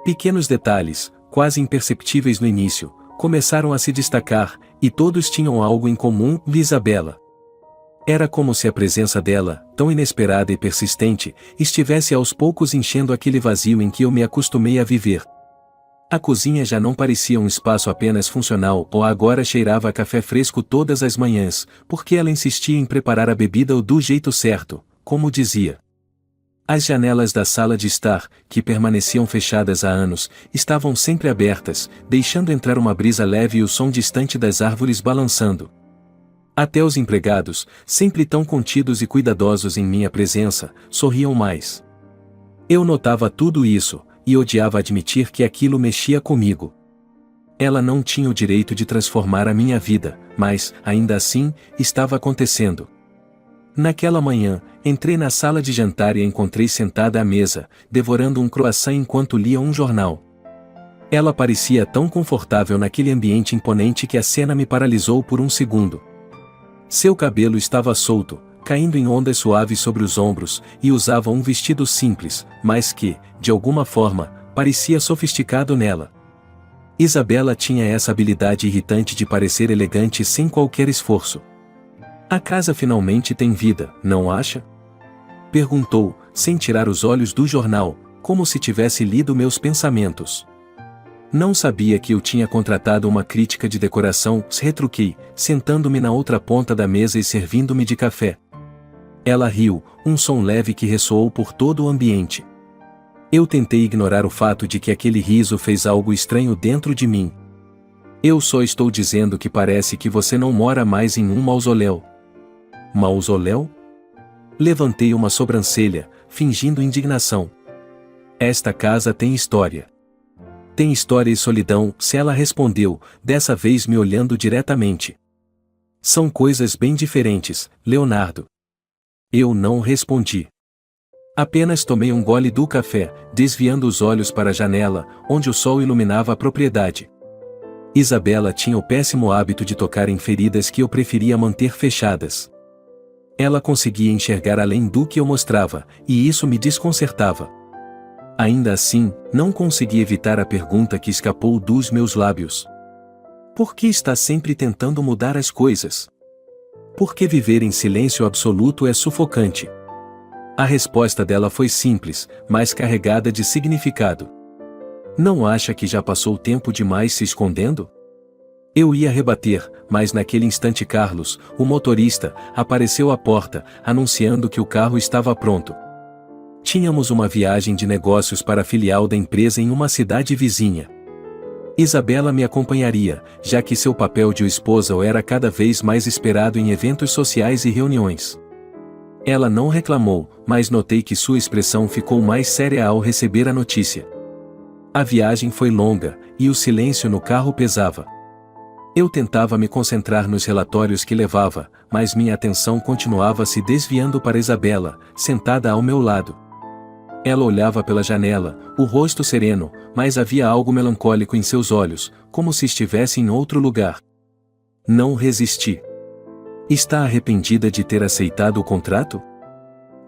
Pequenos detalhes, quase imperceptíveis no início, começaram a se destacar, e todos tinham algo em comum, Isabela. Era como se a presença dela, tão inesperada e persistente, estivesse aos poucos enchendo aquele vazio em que eu me acostumei a viver. A cozinha já não parecia um espaço apenas funcional ou agora cheirava a café fresco todas as manhãs, porque ela insistia em preparar a bebida do jeito certo, como dizia. As janelas da sala de estar, que permaneciam fechadas há anos, estavam sempre abertas, deixando entrar uma brisa leve e o som distante das árvores balançando. Até os empregados, sempre tão contidos e cuidadosos em minha presença, sorriam mais. Eu notava tudo isso, e odiava admitir que aquilo mexia comigo. Ela não tinha o direito de transformar a minha vida, mas, ainda assim, estava acontecendo. Naquela manhã, entrei na sala de jantar e a encontrei sentada à mesa, devorando um croissant enquanto lia um jornal. Ela parecia tão confortável naquele ambiente imponente que a cena me paralisou por um segundo. Seu cabelo estava solto, caindo em ondas suaves sobre os ombros, e usava um vestido simples, mas que, de alguma forma, parecia sofisticado nela. Isabela tinha essa habilidade irritante de parecer elegante sem qualquer esforço. A casa finalmente tem vida, não acha? Perguntou, sem tirar os olhos do jornal, como se tivesse lido meus pensamentos. Não sabia que eu tinha contratado uma crítica de decoração, retruquei, sentando-me na outra ponta da mesa e servindo-me de café. Ela riu, um som leve que ressoou por todo o ambiente. Eu tentei ignorar o fato de que aquele riso fez algo estranho dentro de mim. Eu só estou dizendo que parece que você não mora mais em um mausoléu. Mausoléu? Levantei uma sobrancelha, fingindo indignação. Esta casa tem história. Tem história e solidão, se ela respondeu, dessa vez me olhando diretamente. São coisas bem diferentes, Leonardo. Eu não respondi. Apenas tomei um gole do café, desviando os olhos para a janela, onde o sol iluminava a propriedade. Isabela tinha o péssimo hábito de tocar em feridas que eu preferia manter fechadas. Ela conseguia enxergar além do que eu mostrava, e isso me desconcertava. Ainda assim, não consegui evitar a pergunta que escapou dos meus lábios. Por que está sempre tentando mudar as coisas? Por que viver em silêncio absoluto é sufocante? A resposta dela foi simples, mas carregada de significado. Não acha que já passou tempo demais se escondendo? Eu ia rebater, mas naquele instante Carlos, o motorista, apareceu à porta, anunciando que o carro estava pronto. Tínhamos uma viagem de negócios para a filial da empresa em uma cidade vizinha. Isabela me acompanharia, já que seu papel de esposa era cada vez mais esperado em eventos sociais e reuniões. Ela não reclamou, mas notei que sua expressão ficou mais séria ao receber a notícia. A viagem foi longa, e o silêncio no carro pesava. Eu tentava me concentrar nos relatórios que levava, mas minha atenção continuava se desviando para Isabela, sentada ao meu lado. Ela olhava pela janela, o rosto sereno, mas havia algo melancólico em seus olhos, como se estivesse em outro lugar. Não resisti. Está arrependida de ter aceitado o contrato?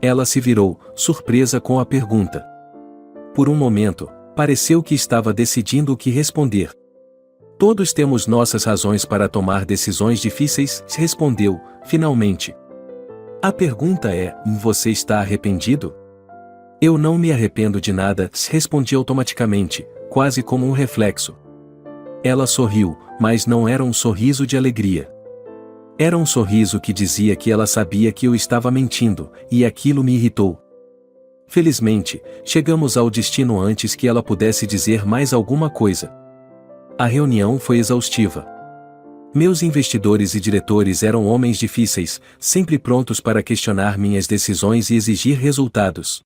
Ela se virou, surpresa com a pergunta. Por um momento, pareceu que estava decidindo o que responder. Todos temos nossas razões para tomar decisões difíceis, respondeu, finalmente. A pergunta é: você está arrependido? Eu não me arrependo de nada, respondi automaticamente, quase como um reflexo. Ela sorriu, mas não era um sorriso de alegria. Era um sorriso que dizia que ela sabia que eu estava mentindo, e aquilo me irritou. Felizmente, chegamos ao destino antes que ela pudesse dizer mais alguma coisa. A reunião foi exaustiva. Meus investidores e diretores eram homens difíceis, sempre prontos para questionar minhas decisões e exigir resultados.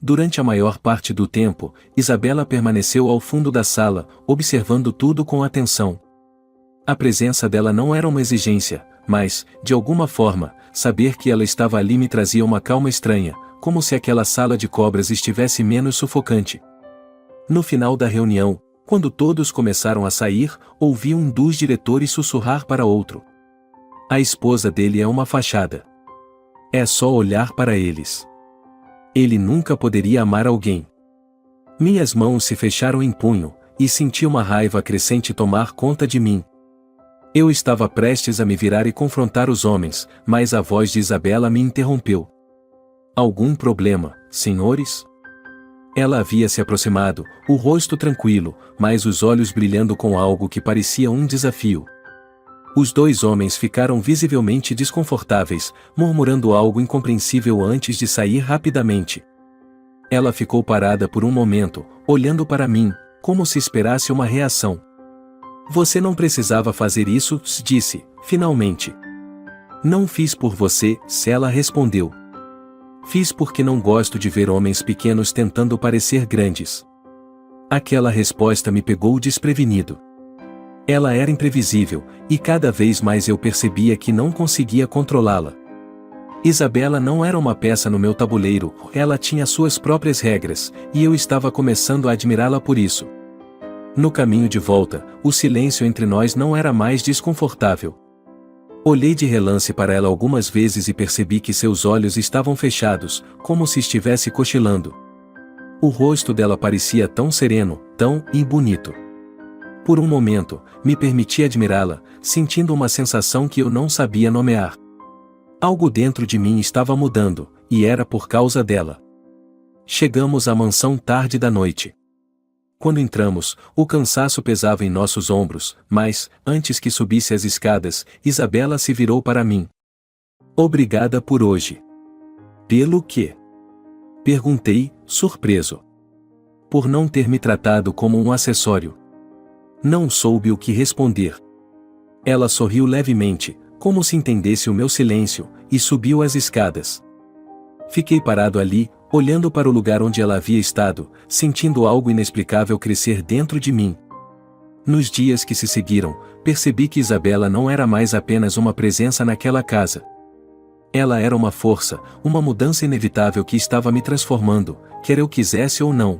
Durante a maior parte do tempo, Isabela permaneceu ao fundo da sala, observando tudo com atenção. A presença dela não era uma exigência, mas, de alguma forma, saber que ela estava ali me trazia uma calma estranha, como se aquela sala de cobras estivesse menos sufocante. No final da reunião, quando todos começaram a sair, ouvi um dos diretores sussurrar para outro. A esposa dele é uma fachada. É só olhar para eles. Ele nunca poderia amar alguém. Minhas mãos se fecharam em punho, e senti uma raiva crescente tomar conta de mim. Eu estava prestes a me virar e confrontar os homens, mas a voz de Isabela me interrompeu. Algum problema, senhores? Ela havia se aproximado, o rosto tranquilo, mas os olhos brilhando com algo que parecia um desafio. Os dois homens ficaram visivelmente desconfortáveis, murmurando algo incompreensível antes de sair rapidamente. Ela ficou parada por um momento, olhando para mim, como se esperasse uma reação. Você não precisava fazer isso, disse, finalmente. Não fiz por você, ela respondeu. Fiz porque não gosto de ver homens pequenos tentando parecer grandes. Aquela resposta me pegou desprevenido. Ela era imprevisível, e cada vez mais eu percebia que não conseguia controlá-la. Isabela não era uma peça no meu tabuleiro, ela tinha suas próprias regras, e eu estava começando a admirá-la por isso. No caminho de volta, o silêncio entre nós não era mais desconfortável. Olhei de relance para ela algumas vezes e percebi que seus olhos estavam fechados, como se estivesse cochilando. O rosto dela parecia tão sereno, tão bonito. Por um momento, me permiti admirá-la, sentindo uma sensação que eu não sabia nomear. Algo dentro de mim estava mudando, e era por causa dela. Chegamos à mansão tarde da noite. Quando entramos, o cansaço pesava em nossos ombros, mas, antes que subisse as escadas, Isabela se virou para mim. Obrigada por hoje. Pelo quê? Perguntei, surpreso. Por não ter me tratado como um acessório. Não soube o que responder. Ela sorriu levemente, como se entendesse o meu silêncio, e subiu as escadas. Fiquei parado ali, olhando para o lugar onde ela havia estado, sentindo algo inexplicável crescer dentro de mim. Nos dias que se seguiram, percebi que Isabela não era mais apenas uma presença naquela casa. Ela era uma força, uma mudança inevitável que estava me transformando, quer eu quisesse ou não.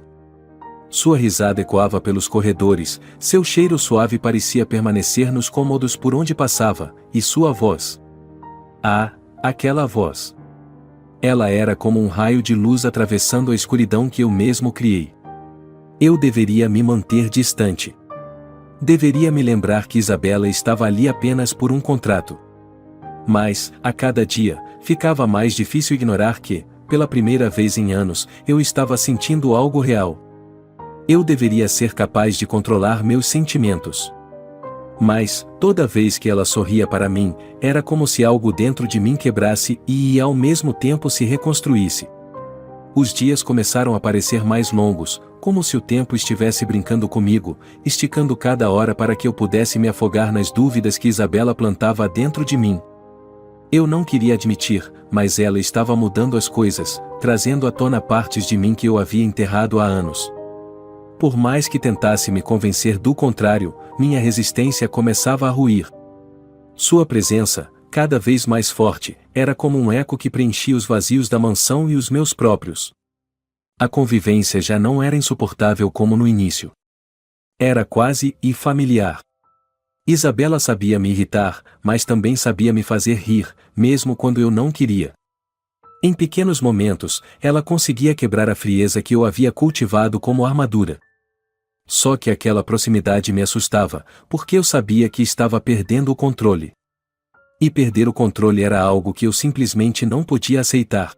Sua risada ecoava pelos corredores, seu cheiro suave parecia permanecer nos cômodos por onde passava, e sua voz. Ah, aquela voz. Ela era como um raio de luz atravessando a escuridão que eu mesmo criei. Eu deveria me manter distante. Deveria me lembrar que Isabela estava ali apenas por um contrato. Mas, a cada dia, ficava mais difícil ignorar que, pela primeira vez em anos, eu estava sentindo algo real. Eu deveria ser capaz de controlar meus sentimentos. Mas, toda vez que ela sorria para mim, era como se algo dentro de mim quebrasse e ao mesmo tempo se reconstruísse. Os dias começaram a parecer mais longos, como se o tempo estivesse brincando comigo, esticando cada hora para que eu pudesse me afogar nas dúvidas que Isabela plantava dentro de mim. Eu não queria admitir, mas ela estava mudando as coisas, trazendo à tona partes de mim que eu havia enterrado há anos. Por mais que tentasse me convencer do contrário, minha resistência começava a ruir. Sua presença, cada vez mais forte, era como um eco que preenchia os vazios da mansão e os meus próprios. A convivência já não era insuportável como no início. Era quase familiar. Isabela sabia me irritar, mas também sabia me fazer rir, mesmo quando eu não queria. Em pequenos momentos, ela conseguia quebrar a frieza que eu havia cultivado como armadura. Só que aquela proximidade me assustava, porque eu sabia que estava perdendo o controle. E perder o controle era algo que eu simplesmente não podia aceitar.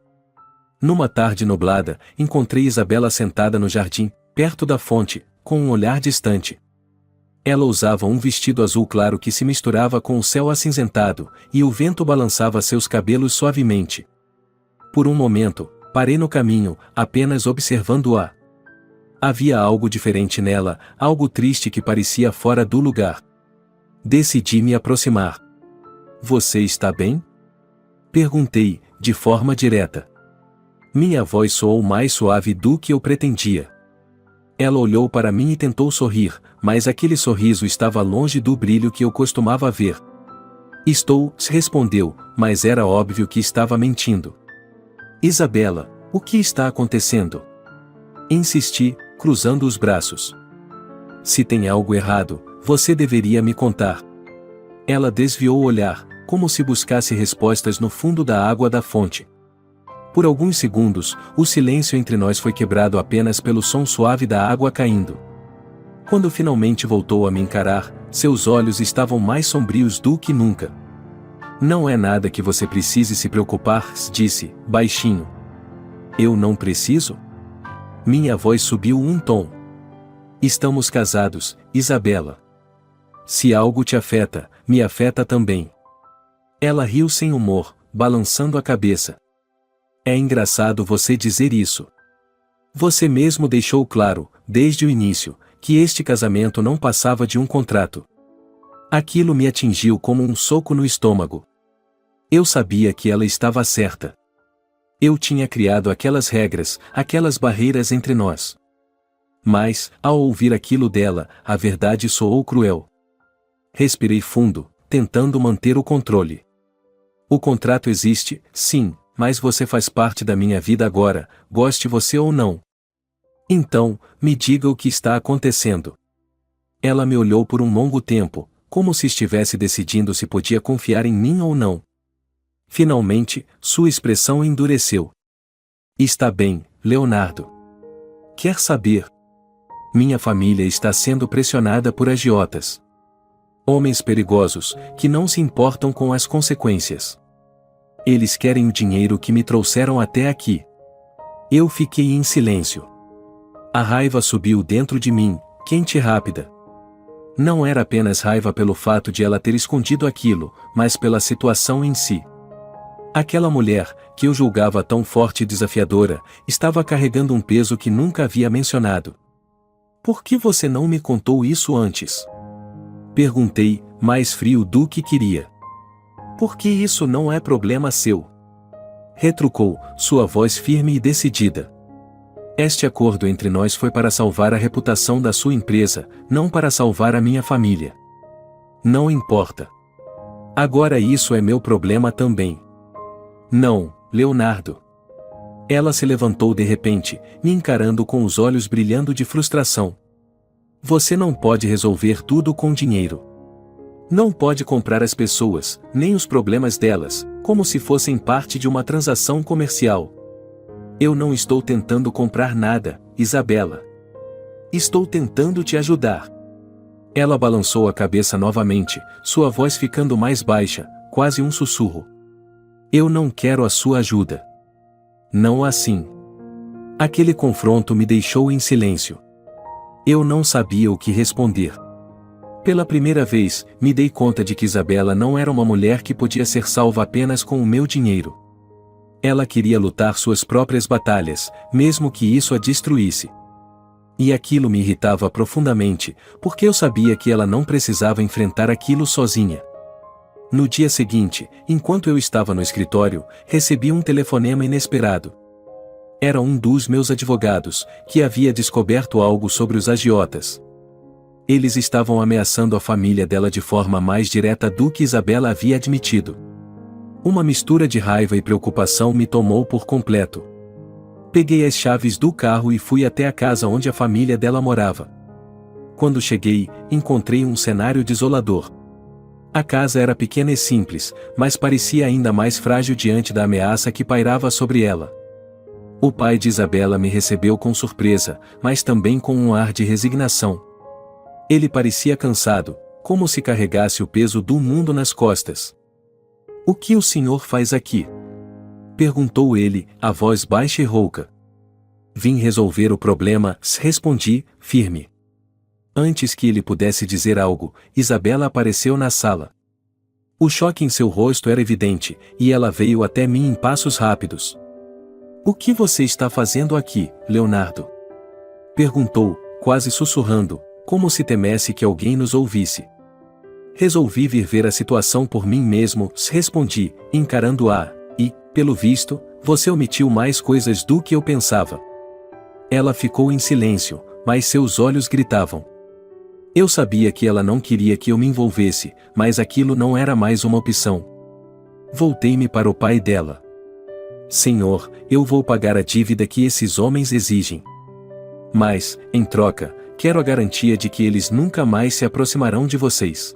Numa tarde nublada, encontrei Isabela sentada no jardim, perto da fonte, com um olhar distante. Ela usava um vestido azul claro que se misturava com o céu acinzentado, e o vento balançava seus cabelos suavemente. Por um momento, parei no caminho, apenas observando-a. Havia algo diferente nela, algo triste que parecia fora do lugar. Decidi me aproximar. Você está bem? Perguntei, de forma direta. Minha voz soou mais suave do que eu pretendia. Ela olhou para mim e tentou sorrir, mas aquele sorriso estava longe do brilho que eu costumava ver. Estou, respondeu, mas era óbvio que estava mentindo. Isabela, o que está acontecendo? Insisti, cruzando os braços. Se tem algo errado, você deveria me contar. Ela desviou o olhar, como se buscasse respostas no fundo da água da fonte. Por alguns segundos, o silêncio entre nós foi quebrado apenas pelo som suave da água caindo. Quando finalmente voltou a me encarar, seus olhos estavam mais sombrios do que nunca. Não é nada que você precise se preocupar, disse, baixinho. Eu não preciso? Minha voz subiu um tom. Estamos casados, Isabela. Se algo te afeta, me afeta também. Ela riu sem humor, balançando a cabeça. É engraçado você dizer isso. Você mesmo deixou claro, desde o início, que este casamento não passava de um contrato. Aquilo me atingiu como um soco no estômago. Eu sabia que ela estava certa. Eu tinha criado aquelas regras, aquelas barreiras entre nós. Mas, ao ouvir aquilo dela, a verdade soou cruel. Respirei fundo, tentando manter o controle. O contrato existe, sim, mas você faz parte da minha vida agora, goste você ou não. Então, me diga o que está acontecendo. Ela me olhou por um longo tempo, como se estivesse decidindo se podia confiar em mim ou não. Finalmente, sua expressão endureceu. Está bem, Leonardo. Quer saber? Minha família está sendo pressionada por agiotas. Homens perigosos, que não se importam com as consequências. Eles querem o dinheiro que me trouxeram até aqui. Eu fiquei em silêncio. A raiva subiu dentro de mim, quente e rápida. Não era apenas raiva pelo fato de ela ter escondido aquilo, mas pela situação em si. Aquela mulher, que eu julgava tão forte e desafiadora, estava carregando um peso que nunca havia mencionado. Por que você não me contou isso antes? Perguntei, mais frio do que queria. Porque isso não é problema seu. Retrucou, sua voz firme e decidida. Este acordo entre nós foi para salvar a reputação da sua empresa, não para salvar a minha família. Não importa. Agora isso é meu problema também. Não, Leonardo. Ela se levantou de repente, me encarando com os olhos brilhando de frustração. Você não pode resolver tudo com dinheiro. Não pode comprar as pessoas, nem os problemas delas, como se fossem parte de uma transação comercial. Eu não estou tentando comprar nada, Isabela. Estou tentando te ajudar. Ela balançou a cabeça novamente, sua voz ficando mais baixa, quase um sussurro. Eu não quero a sua ajuda. Não assim. Aquele confronto me deixou em silêncio. Eu não sabia o que responder. Pela primeira vez, me dei conta de que Isabela não era uma mulher que podia ser salva apenas com o meu dinheiro. Ela queria lutar suas próprias batalhas, mesmo que isso a destruísse. E aquilo me irritava profundamente, porque eu sabia que ela não precisava enfrentar aquilo sozinha. No dia seguinte, enquanto eu estava no escritório, recebi um telefonema inesperado. Era um dos meus advogados, que havia descoberto algo sobre os agiotas. Eles estavam ameaçando a família dela de forma mais direta do que Isabela havia admitido. Uma mistura de raiva e preocupação me tomou por completo. Peguei as chaves do carro e fui até a casa onde a família dela morava. Quando cheguei, encontrei um cenário desolador. A casa era pequena e simples, mas parecia ainda mais frágil diante da ameaça que pairava sobre ela. O pai de Isabela me recebeu com surpresa, mas também com um ar de resignação. Ele parecia cansado, como se carregasse o peso do mundo nas costas. O que o senhor faz aqui? Perguntou ele, a voz baixa e rouca. Vim resolver o problema, respondi, firme. Antes que ele pudesse dizer algo, Isabela apareceu na sala. O choque em seu rosto era evidente, e ela veio até mim em passos rápidos. O que você está fazendo aqui, Leonardo? Perguntou, quase sussurrando, como se temesse que alguém nos ouvisse. Resolvi vir ver a situação por mim mesmo, respondi, encarando-a, e, pelo visto, você omitiu mais coisas do que eu pensava. Ela ficou em silêncio, mas seus olhos gritavam. Eu sabia que ela não queria que eu me envolvesse, mas aquilo não era mais uma opção. Voltei-me para o pai dela. Senhor, eu vou pagar a dívida que esses homens exigem. Mas, em troca, quero a garantia de que eles nunca mais se aproximarão de vocês.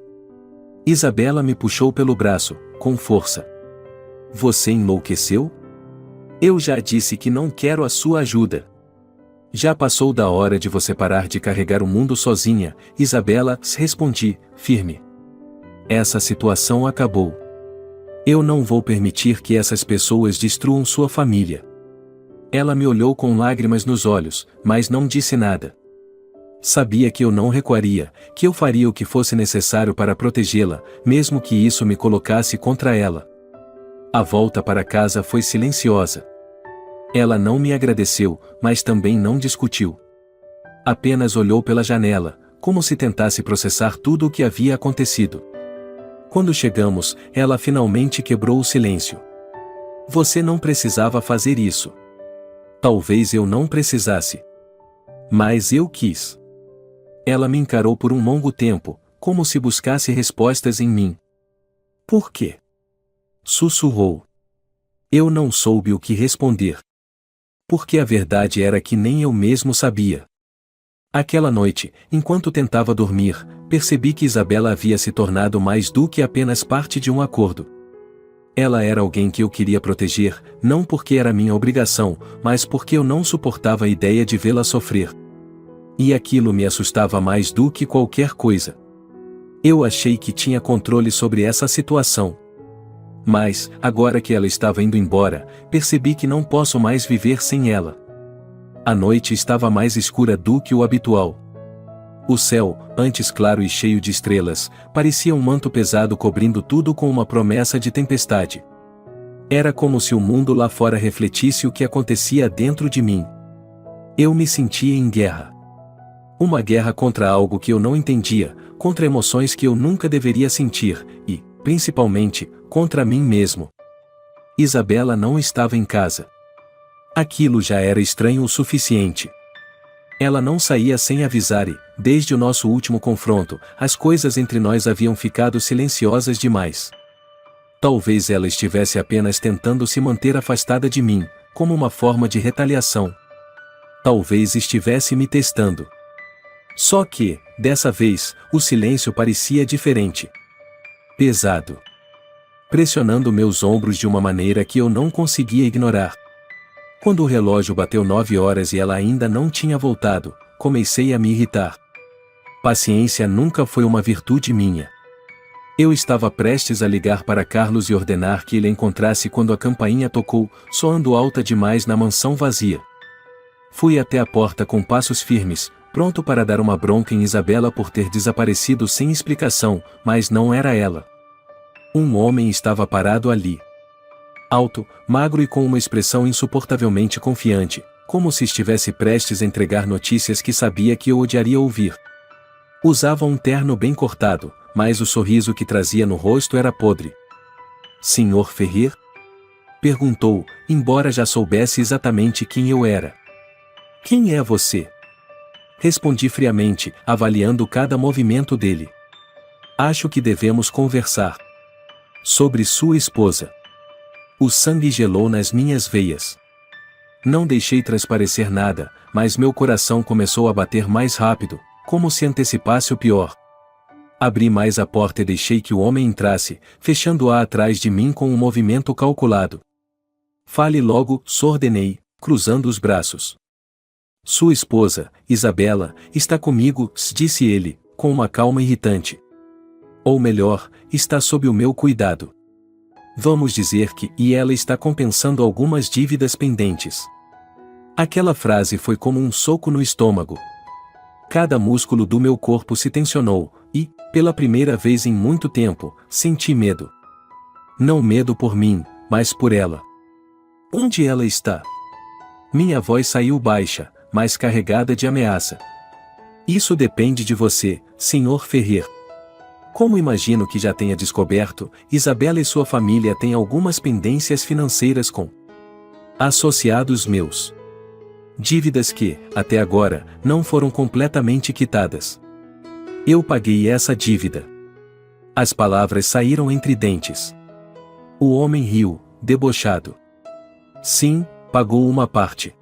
Isabela me puxou pelo braço, com força. Você enlouqueceu? Eu já disse que não quero a sua ajuda. Já passou da hora de você parar de carregar o mundo sozinha, Isabela, respondi, firme. Essa situação acabou. Eu não vou permitir que essas pessoas destruam sua família. Ela me olhou com lágrimas nos olhos, mas não disse nada. Sabia que eu não recuaria, que eu faria o que fosse necessário para protegê-la, mesmo que isso me colocasse contra ela. A volta para casa foi silenciosa. Ela não me agradeceu, mas também não discutiu. Apenas olhou pela janela, como se tentasse processar tudo o que havia acontecido. Quando chegamos, ela finalmente quebrou o silêncio. Você não precisava fazer isso. Talvez eu não precisasse. Mas eu quis. Ela me encarou por um longo tempo, como se buscasse respostas em mim. Por quê? Sussurrou. Eu não soube o que responder. Porque a verdade era que nem eu mesmo sabia. Aquela noite, enquanto tentava dormir, percebi que Isabela havia se tornado mais do que apenas parte de um acordo. Ela era alguém que eu queria proteger, não porque era minha obrigação, mas porque eu não suportava a ideia de vê-la sofrer. E aquilo me assustava mais do que qualquer coisa. Eu achei que tinha controle sobre essa situação. Mas, agora que ela estava indo embora, percebi que não posso mais viver sem ela. A noite estava mais escura do que o habitual. O céu, antes claro e cheio de estrelas, parecia um manto pesado cobrindo tudo com uma promessa de tempestade. Era como se o mundo lá fora refletisse o que acontecia dentro de mim. Eu me sentia em guerra. Uma guerra contra algo que eu não entendia, contra emoções que eu nunca deveria sentir, e, principalmente, contra mim mesmo. Isabela não estava em casa. Aquilo já era estranho o suficiente. Ela não saía sem avisar e, desde o nosso último confronto, as coisas entre nós haviam ficado silenciosas demais. Talvez ela estivesse apenas tentando se manter afastada de mim, como uma forma de retaliação. Talvez estivesse me testando. Só que, dessa vez, o silêncio parecia diferente. Pesado. Pressionando meus ombros de uma maneira que eu não conseguia ignorar. Quando o relógio bateu 9 horas e ela ainda não tinha voltado, comecei a me irritar. Paciência nunca foi uma virtude minha. Eu estava prestes a ligar para Carlos e ordenar que ele a encontrasse quando a campainha tocou, soando alta demais na mansão vazia. Fui até a porta com passos firmes, pronto para dar uma bronca em Isabela por ter desaparecido sem explicação, mas não era ela. Um homem estava parado ali. Alto, magro e com uma expressão insuportavelmente confiante, como se estivesse prestes a entregar notícias que sabia que eu odiaria ouvir. Usava um terno bem cortado, mas o sorriso que trazia no rosto era podre. "Senhor Ferrer?" perguntou, embora já soubesse exatamente quem eu era. "Quem é você?" Respondi friamente, avaliando cada movimento dele. "Acho que devemos conversar." "Sobre sua esposa." O sangue gelou nas minhas veias. Não deixei transparecer nada, mas meu coração começou a bater mais rápido, como se antecipasse o pior. Abri mais a porta e deixei que o homem entrasse, fechando-a atrás de mim com um movimento calculado. "Fale logo", ordenei, cruzando os braços. "Sua esposa, Isabela, está comigo", disse ele, com uma calma irritante. "Ou melhor, está sob o meu cuidado. Vamos dizer que, e ela está compensando algumas dívidas pendentes." Aquela frase foi como um soco no estômago. Cada músculo do meu corpo se tensionou, e, pela primeira vez em muito tempo, senti medo. Não medo por mim, mas por ela. "Onde ela está?" Minha voz saiu baixa, mas carregada de ameaça. "Isso depende de você, Sr. Ferrer. Como imagino que já tenha descoberto, Isabela e sua família têm algumas pendências financeiras com associados meus. Dívidas que, até agora, não foram completamente quitadas. Eu paguei essa dívida." As palavras saíram entre dentes. O homem riu, debochado. "Sim, pagou uma parte.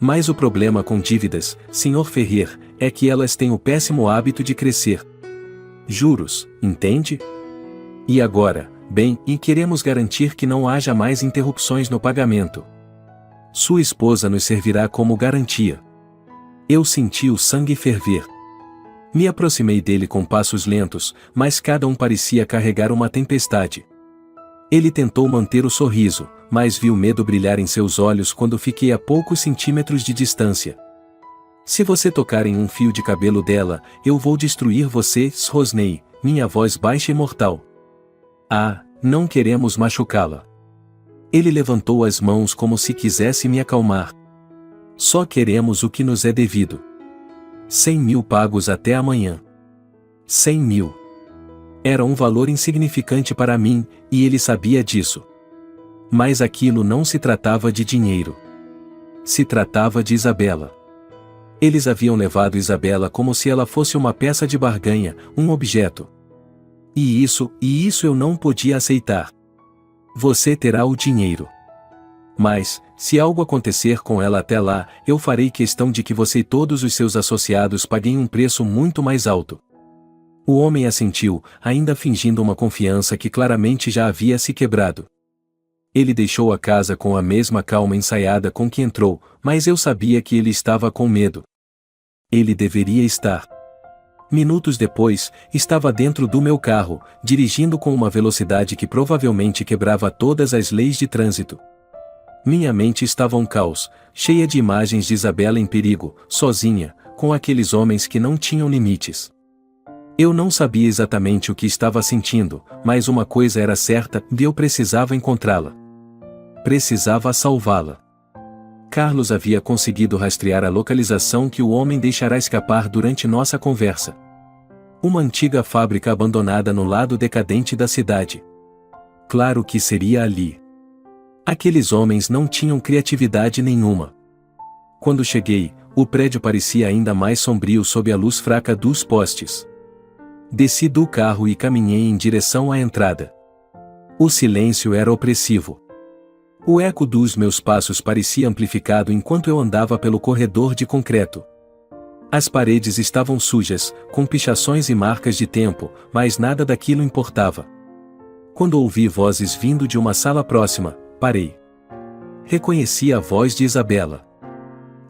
Mas o problema com dívidas, Sr. Ferrer, é que elas têm o péssimo hábito de crescer. Juros, entende? E agora, bem, e queremos garantir que não haja mais interrupções no pagamento. Sua esposa nos servirá como garantia." Eu senti o sangue ferver. Me aproximei dele com passos lentos, mas cada um parecia carregar uma tempestade. Ele tentou manter o sorriso, mas vi o medo brilhar em seus olhos quando fiquei a poucos centímetros de distância. "Se você tocar em um fio de cabelo dela, eu vou destruir você", rosnei, minha voz baixa e mortal. "Ah, não queremos machucá-la." Ele levantou as mãos como se quisesse me acalmar. "Só queremos o que nos é devido. 100.000 pagos até amanhã." 100.000. Era um valor insignificante para mim, e ele sabia disso. Mas aquilo não se tratava de dinheiro. Se tratava de Isabela. Eles haviam levado Isabela como se ela fosse uma peça de barganha, um objeto. E isso eu não podia aceitar. "Você terá o dinheiro. Mas, se algo acontecer com ela até lá, eu farei questão de que você e todos os seus associados paguem um preço muito mais alto." O homem assentiu, ainda fingindo uma confiança que claramente já havia se quebrado. Ele deixou a casa com a mesma calma ensaiada com que entrou, mas eu sabia que ele estava com medo. Ele deveria estar. Minutos depois, estava dentro do meu carro, dirigindo com uma velocidade que provavelmente quebrava todas as leis de trânsito. Minha mente estava um caos, cheia de imagens de Isabela em perigo, sozinha, com aqueles homens que não tinham limites. Eu não sabia exatamente o que estava sentindo, mas uma coisa era certa, eu precisava encontrá-la. precisava salvá-la. Carlos havia conseguido rastrear a localização que o homem deixará escapar durante nossa conversa. Uma antiga fábrica abandonada no lado decadente da cidade. Claro que seria ali. Aqueles homens não tinham criatividade nenhuma. Quando cheguei, o prédio parecia ainda mais sombrio sob a luz fraca dos postes. Desci do carro e caminhei em direção à entrada. O silêncio era opressivo. O eco dos meus passos parecia amplificado enquanto eu andava pelo corredor de concreto. As paredes estavam sujas, com pichações e marcas de tempo, mas nada daquilo importava. Quando ouvi vozes vindo de uma sala próxima, parei. Reconheci a voz de Isabela.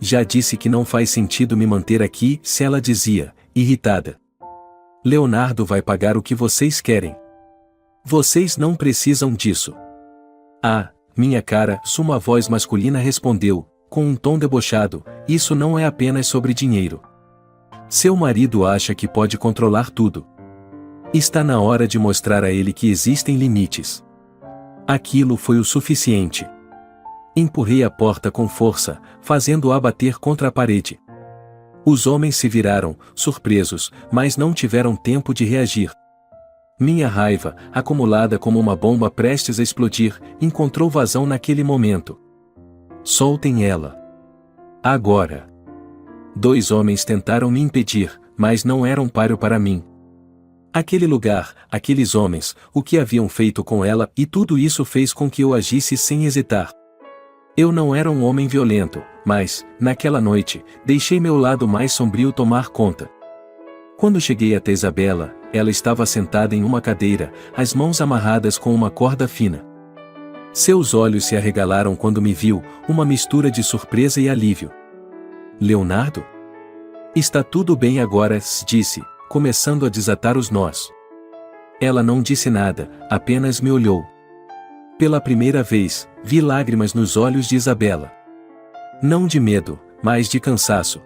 Já disse que não faz sentido me manter aqui, se ela dizia, irritada. Leonardo vai pagar o que vocês querem. Vocês não precisam disso. Ah, minha cara, uma voz masculina respondeu, com um tom debochado, isso não é apenas sobre dinheiro. Seu marido acha que pode controlar tudo. Está na hora de mostrar a ele que existem limites. Aquilo foi o suficiente. Empurrei a porta com força, fazendo-a bater contra a parede. Os homens se viraram, surpresos, mas não tiveram tempo de reagir. Minha raiva, acumulada como uma bomba prestes a explodir, encontrou vazão naquele momento. Soltem ela. Agora. 2 homens tentaram me impedir, mas não eram páreo para mim. Aquele lugar, aqueles homens, o que haviam feito com ela, e tudo isso fez com que eu agisse sem hesitar. Eu não era um homem violento, mas, naquela noite, deixei meu lado mais sombrio tomar conta. Quando cheguei até Isabela, ela estava sentada em uma cadeira, as mãos amarradas com uma corda fina. Seus olhos se arregalaram quando me viu, uma mistura de surpresa e alívio. Leonardo? Está tudo bem agora, disse, começando a desatar os nós. Ela não disse nada, apenas me olhou. Pela primeira vez, vi lágrimas nos olhos de Isabela. Não de medo, mas de cansaço.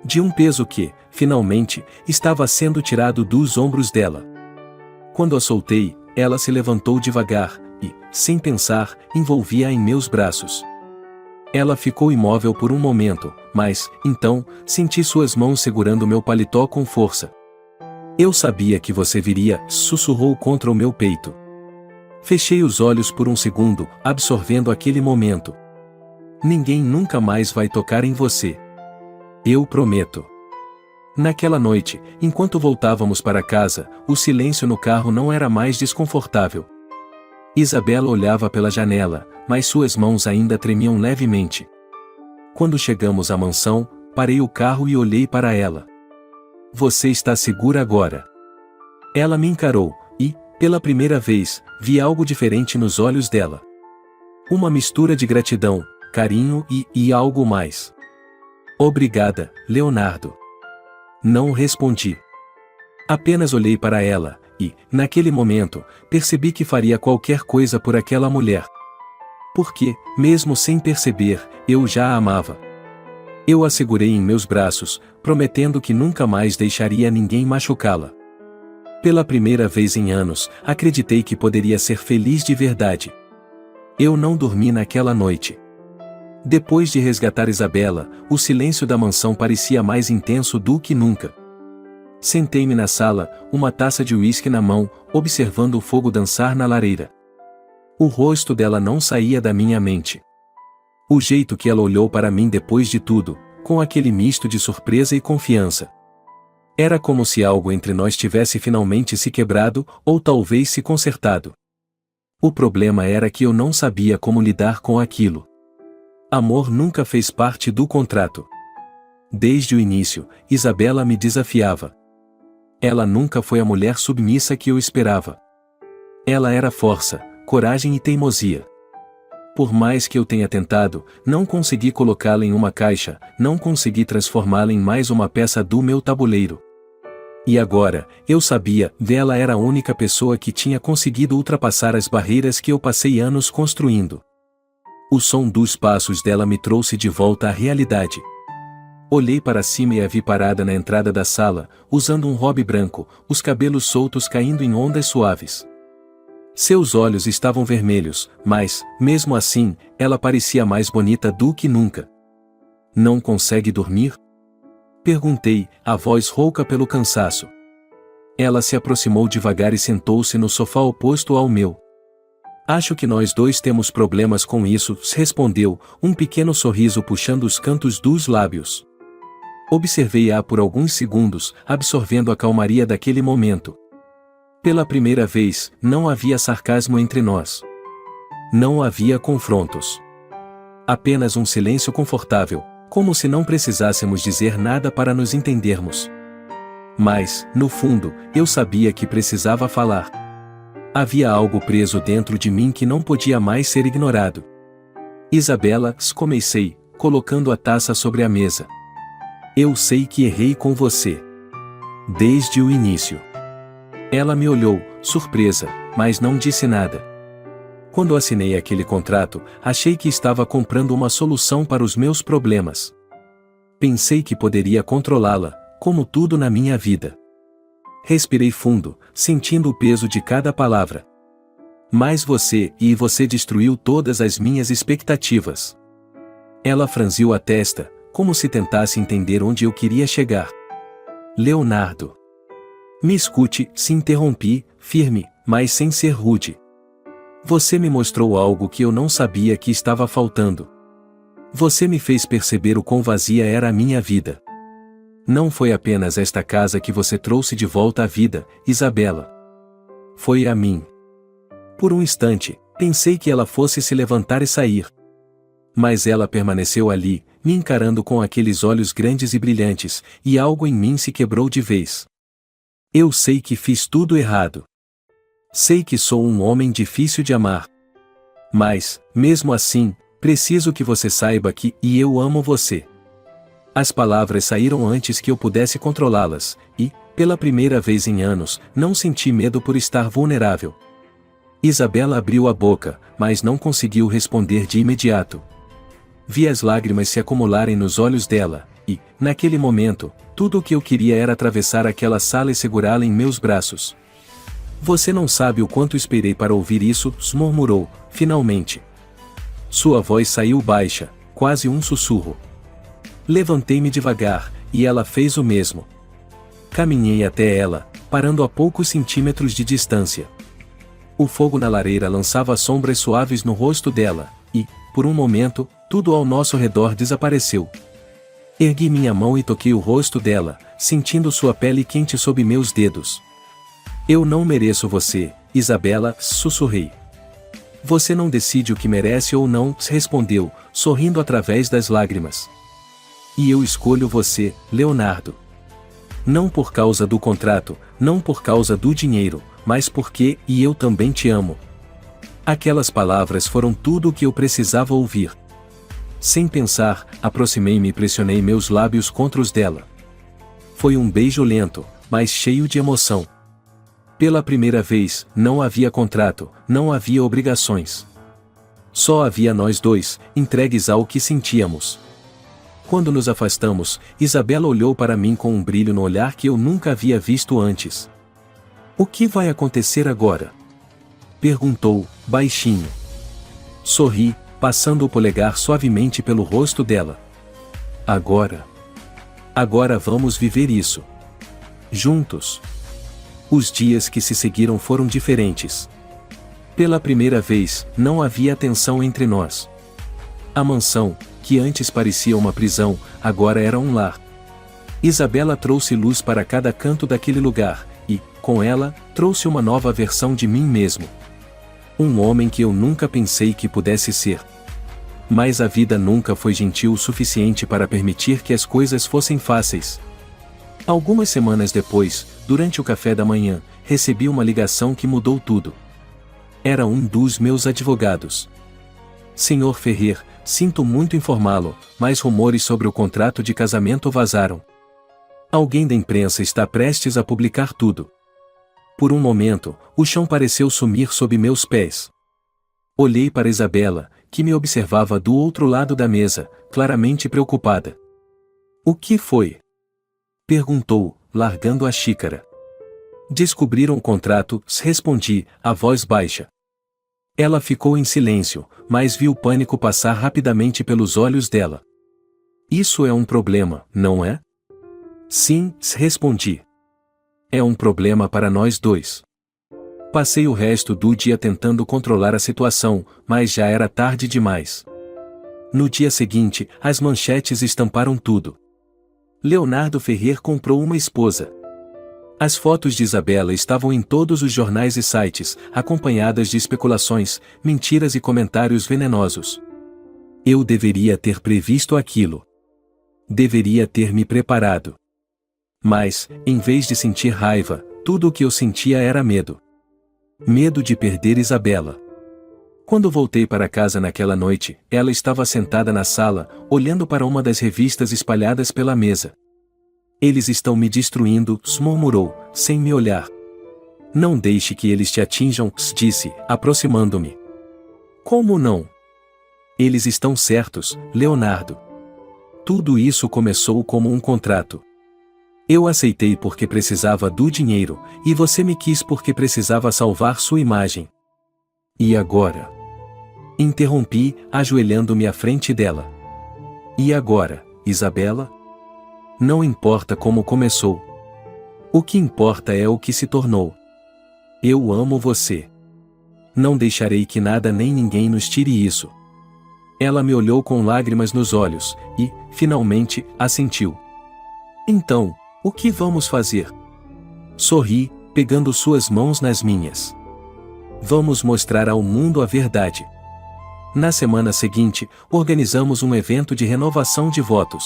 De um peso que, finalmente, estava sendo tirado dos ombros dela. Quando a soltei, ela se levantou devagar, e, sem pensar, envolvi-a em meus braços. Ela ficou imóvel por um momento, mas, então, senti suas mãos segurando meu paletó com força. Eu sabia que você viria, sussurrou contra o meu peito. Fechei os olhos por um segundo, absorvendo aquele momento. Ninguém nunca mais vai tocar em você. Eu prometo. Naquela noite, enquanto voltávamos para casa, o silêncio no carro não era mais desconfortável. Isabela olhava pela janela, mas suas mãos ainda tremiam levemente. Quando chegamos à mansão, parei o carro e olhei para ela. Você está segura agora? Ela me encarou, e, pela primeira vez, vi algo diferente nos olhos dela. Uma mistura de gratidão, carinho e algo mais. Obrigada, Leonardo. Não respondi. Apenas olhei para ela, e, naquele momento, percebi que faria qualquer coisa por aquela mulher. Porque, mesmo sem perceber, eu já a amava. Eu a segurei em meus braços, prometendo que nunca mais deixaria ninguém machucá-la. Pela primeira vez em anos, acreditei que poderia ser feliz de verdade. Eu não dormi naquela noite. Depois de resgatar Isabela, o silêncio da mansão parecia mais intenso do que nunca. Sentei-me na sala, uma taça de uísque na mão, observando o fogo dançar na lareira. O rosto dela não saía da minha mente. O jeito que ela olhou para mim depois de tudo, com aquele misto de surpresa e confiança. Era como se algo entre nós tivesse finalmente se quebrado, ou talvez se consertado. O problema era que eu não sabia como lidar com aquilo. Amor nunca fez parte do contrato. Desde o início, Isabela me desafiava. Ela nunca foi a mulher submissa que eu esperava. Ela era força, coragem e teimosia. Por mais que eu tenha tentado, não consegui colocá-la em uma caixa, não consegui transformá-la em mais uma peça do meu tabuleiro. E agora, eu sabia, ela era a única pessoa que tinha conseguido ultrapassar as barreiras que eu passei anos construindo. O som dos passos dela me trouxe de volta à realidade. Olhei para cima e a vi parada na entrada da sala, usando um robe branco, os cabelos soltos caindo em ondas suaves. Seus olhos estavam vermelhos, mas, mesmo assim, ela parecia mais bonita do que nunca. Não consegue dormir? Perguntei, a voz rouca pelo cansaço. Ela se aproximou devagar e sentou-se no sofá oposto ao meu. Acho que nós dois temos problemas com isso, respondeu, um pequeno sorriso puxando os cantos dos lábios. Observei-a por alguns segundos, absorvendo a calmaria daquele momento. Pela primeira vez, não havia sarcasmo entre nós. Não havia confrontos. Apenas um silêncio confortável, como se não precisássemos dizer nada para nos entendermos. Mas, no fundo, eu sabia que precisava falar. Havia algo preso dentro de mim que não podia mais ser ignorado. Isabela, comecei, colocando a taça sobre a mesa. Eu sei que errei com você. Desde o início. Ela me olhou, surpresa, mas não disse nada. Quando assinei aquele contrato, achei que estava comprando uma solução para os meus problemas. Pensei que poderia controlá-la, como tudo na minha vida. Respirei fundo, sentindo o peso de cada palavra. Mas você destruiu todas as minhas expectativas. Ela franziu a testa, como se tentasse entender onde eu queria chegar. Leonardo. Me escute, se interrompi, firme, mas sem ser rude. Você me mostrou algo que eu não sabia que estava faltando. Você me fez perceber o quão vazia era a minha vida. Não foi apenas esta casa que você trouxe de volta à vida, Isabela. Foi a mim. Por um instante, pensei que ela fosse se levantar e sair. Mas ela permaneceu ali, me encarando com aqueles olhos grandes e brilhantes, e algo em mim se quebrou de vez. Eu sei que fiz tudo errado. Sei que sou um homem difícil de amar. Mas, mesmo assim, preciso que você saiba que eu amo você. As palavras saíram antes que eu pudesse controlá-las, e, pela primeira vez em anos, não senti medo por estar vulnerável. Isabela abriu a boca, mas não conseguiu responder de imediato. Vi as lágrimas se acumularem nos olhos dela, e, naquele momento, tudo o que eu queria era atravessar aquela sala e segurá-la em meus braços. Você não sabe o quanto esperei para ouvir isso, murmurou, finalmente. Sua voz saiu baixa, quase um sussurro. Levantei-me devagar, e ela fez o mesmo. Caminhei até ela, parando a poucos centímetros de distância. O fogo na lareira lançava sombras suaves no rosto dela, e, por um momento, tudo ao nosso redor desapareceu. Ergui minha mão e toquei o rosto dela, sentindo sua pele quente sob meus dedos. Eu não mereço você, Isabela, sussurrei. Você não decide o que merece ou não, respondeu, sorrindo através das lágrimas. E eu escolho você, Leonardo. Não por causa do contrato, não por causa do dinheiro, mas porque eu também te amo. Aquelas palavras foram tudo o que eu precisava ouvir. Sem pensar, aproximei-me e pressionei meus lábios contra os dela. Foi um beijo lento, mas cheio de emoção. Pela primeira vez, não havia contrato, não havia obrigações. Só havia nós dois, entregues ao que sentíamos. Quando nos afastamos, Isabela olhou para mim com um brilho no olhar que eu nunca havia visto antes. O que vai acontecer agora? Perguntou, baixinho. Sorri, passando o polegar suavemente pelo rosto dela. Agora vamos viver isso. Juntos. Os dias que se seguiram foram diferentes. Pela primeira vez, não havia tensão entre nós. A mansão, que antes parecia uma prisão, agora era um lar. Isabela trouxe luz para cada canto daquele lugar, e, com ela, trouxe uma nova versão de mim mesmo. Um homem que eu nunca pensei que pudesse ser. Mas a vida nunca foi gentil o suficiente para permitir que as coisas fossem fáceis. Algumas semanas depois, durante o café da manhã, recebi uma ligação que mudou tudo. Era um dos meus advogados. Senhor Ferrer, sinto muito informá-lo, mas rumores sobre o contrato de casamento vazaram. Alguém da imprensa está prestes a publicar tudo. Por um momento, o chão pareceu sumir sob meus pés. Olhei para Isabela, que me observava do outro lado da mesa, claramente preocupada. O que foi? Perguntou, largando a xícara. Descobriram o contrato, respondi, a voz baixa. Ela ficou em silêncio, mas vi o pânico passar rapidamente pelos olhos dela. Isso é um problema, não é? Sim, respondi. É um problema para nós dois. Passei o resto do dia tentando controlar a situação, mas já era tarde demais. No dia seguinte, as manchetes estamparam tudo. Leonardo Ferrer comprou uma esposa. As fotos de Isabela estavam em todos os jornais e sites, acompanhadas de especulações, mentiras e comentários venenosos. Eu deveria ter previsto aquilo. Deveria ter me preparado. Mas, em vez de sentir raiva, tudo o que eu sentia era medo. Medo de perder Isabela. Quando voltei para casa naquela noite, ela estava sentada na sala, olhando para uma das revistas espalhadas pela mesa. Eles estão me destruindo, murmurou, sem me olhar. Não deixe que eles te atinjam, disse, aproximando-me. Como não? Eles estão certos, Leonardo. Tudo isso começou como um contrato. Eu aceitei porque precisava do dinheiro, e você me quis porque precisava salvar sua imagem. E agora? Interrompi, ajoelhando-me à frente dela. E agora, Isabela? Não importa como começou. O que importa é o que se tornou. Eu amo você. Não deixarei que nada nem ninguém nos tire isso. Ela me olhou com lágrimas nos olhos, e, finalmente, assentiu. Então, o que vamos fazer? Sorri, pegando suas mãos nas minhas. Vamos mostrar ao mundo a verdade. Na semana seguinte, organizamos um evento de renovação de votos.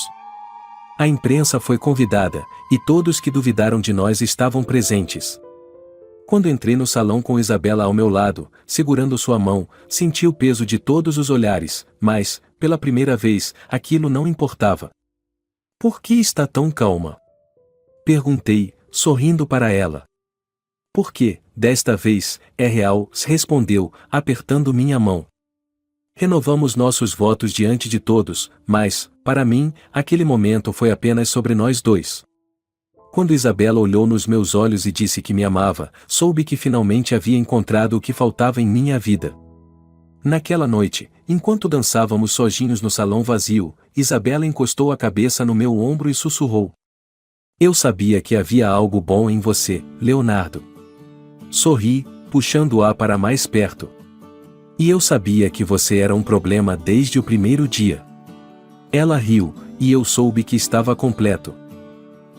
A imprensa foi convidada, e todos que duvidaram de nós estavam presentes. Quando entrei no salão com Isabela ao meu lado, segurando sua mão, senti o peso de todos os olhares, mas, pela primeira vez, aquilo não importava. Por que está tão calma? Perguntei, sorrindo para ela. Porque, desta vez, é real, respondeu, apertando minha mão. Renovamos nossos votos diante de todos, mas, para mim, aquele momento foi apenas sobre nós dois. Quando Isabela olhou nos meus olhos e disse que me amava, soube que finalmente havia encontrado o que faltava em minha vida. Naquela noite, enquanto dançávamos sozinhos no salão vazio, Isabela encostou a cabeça no meu ombro e sussurrou. Eu sabia que havia algo bom em você, Leonardo. Sorri, puxando-a para mais perto. E eu sabia que você era um problema desde o primeiro dia. Ela riu, e eu soube que estava completo.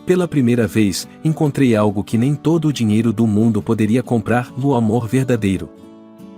Pela primeira vez, encontrei algo que nem todo o dinheiro do mundo poderia comprar, o amor verdadeiro.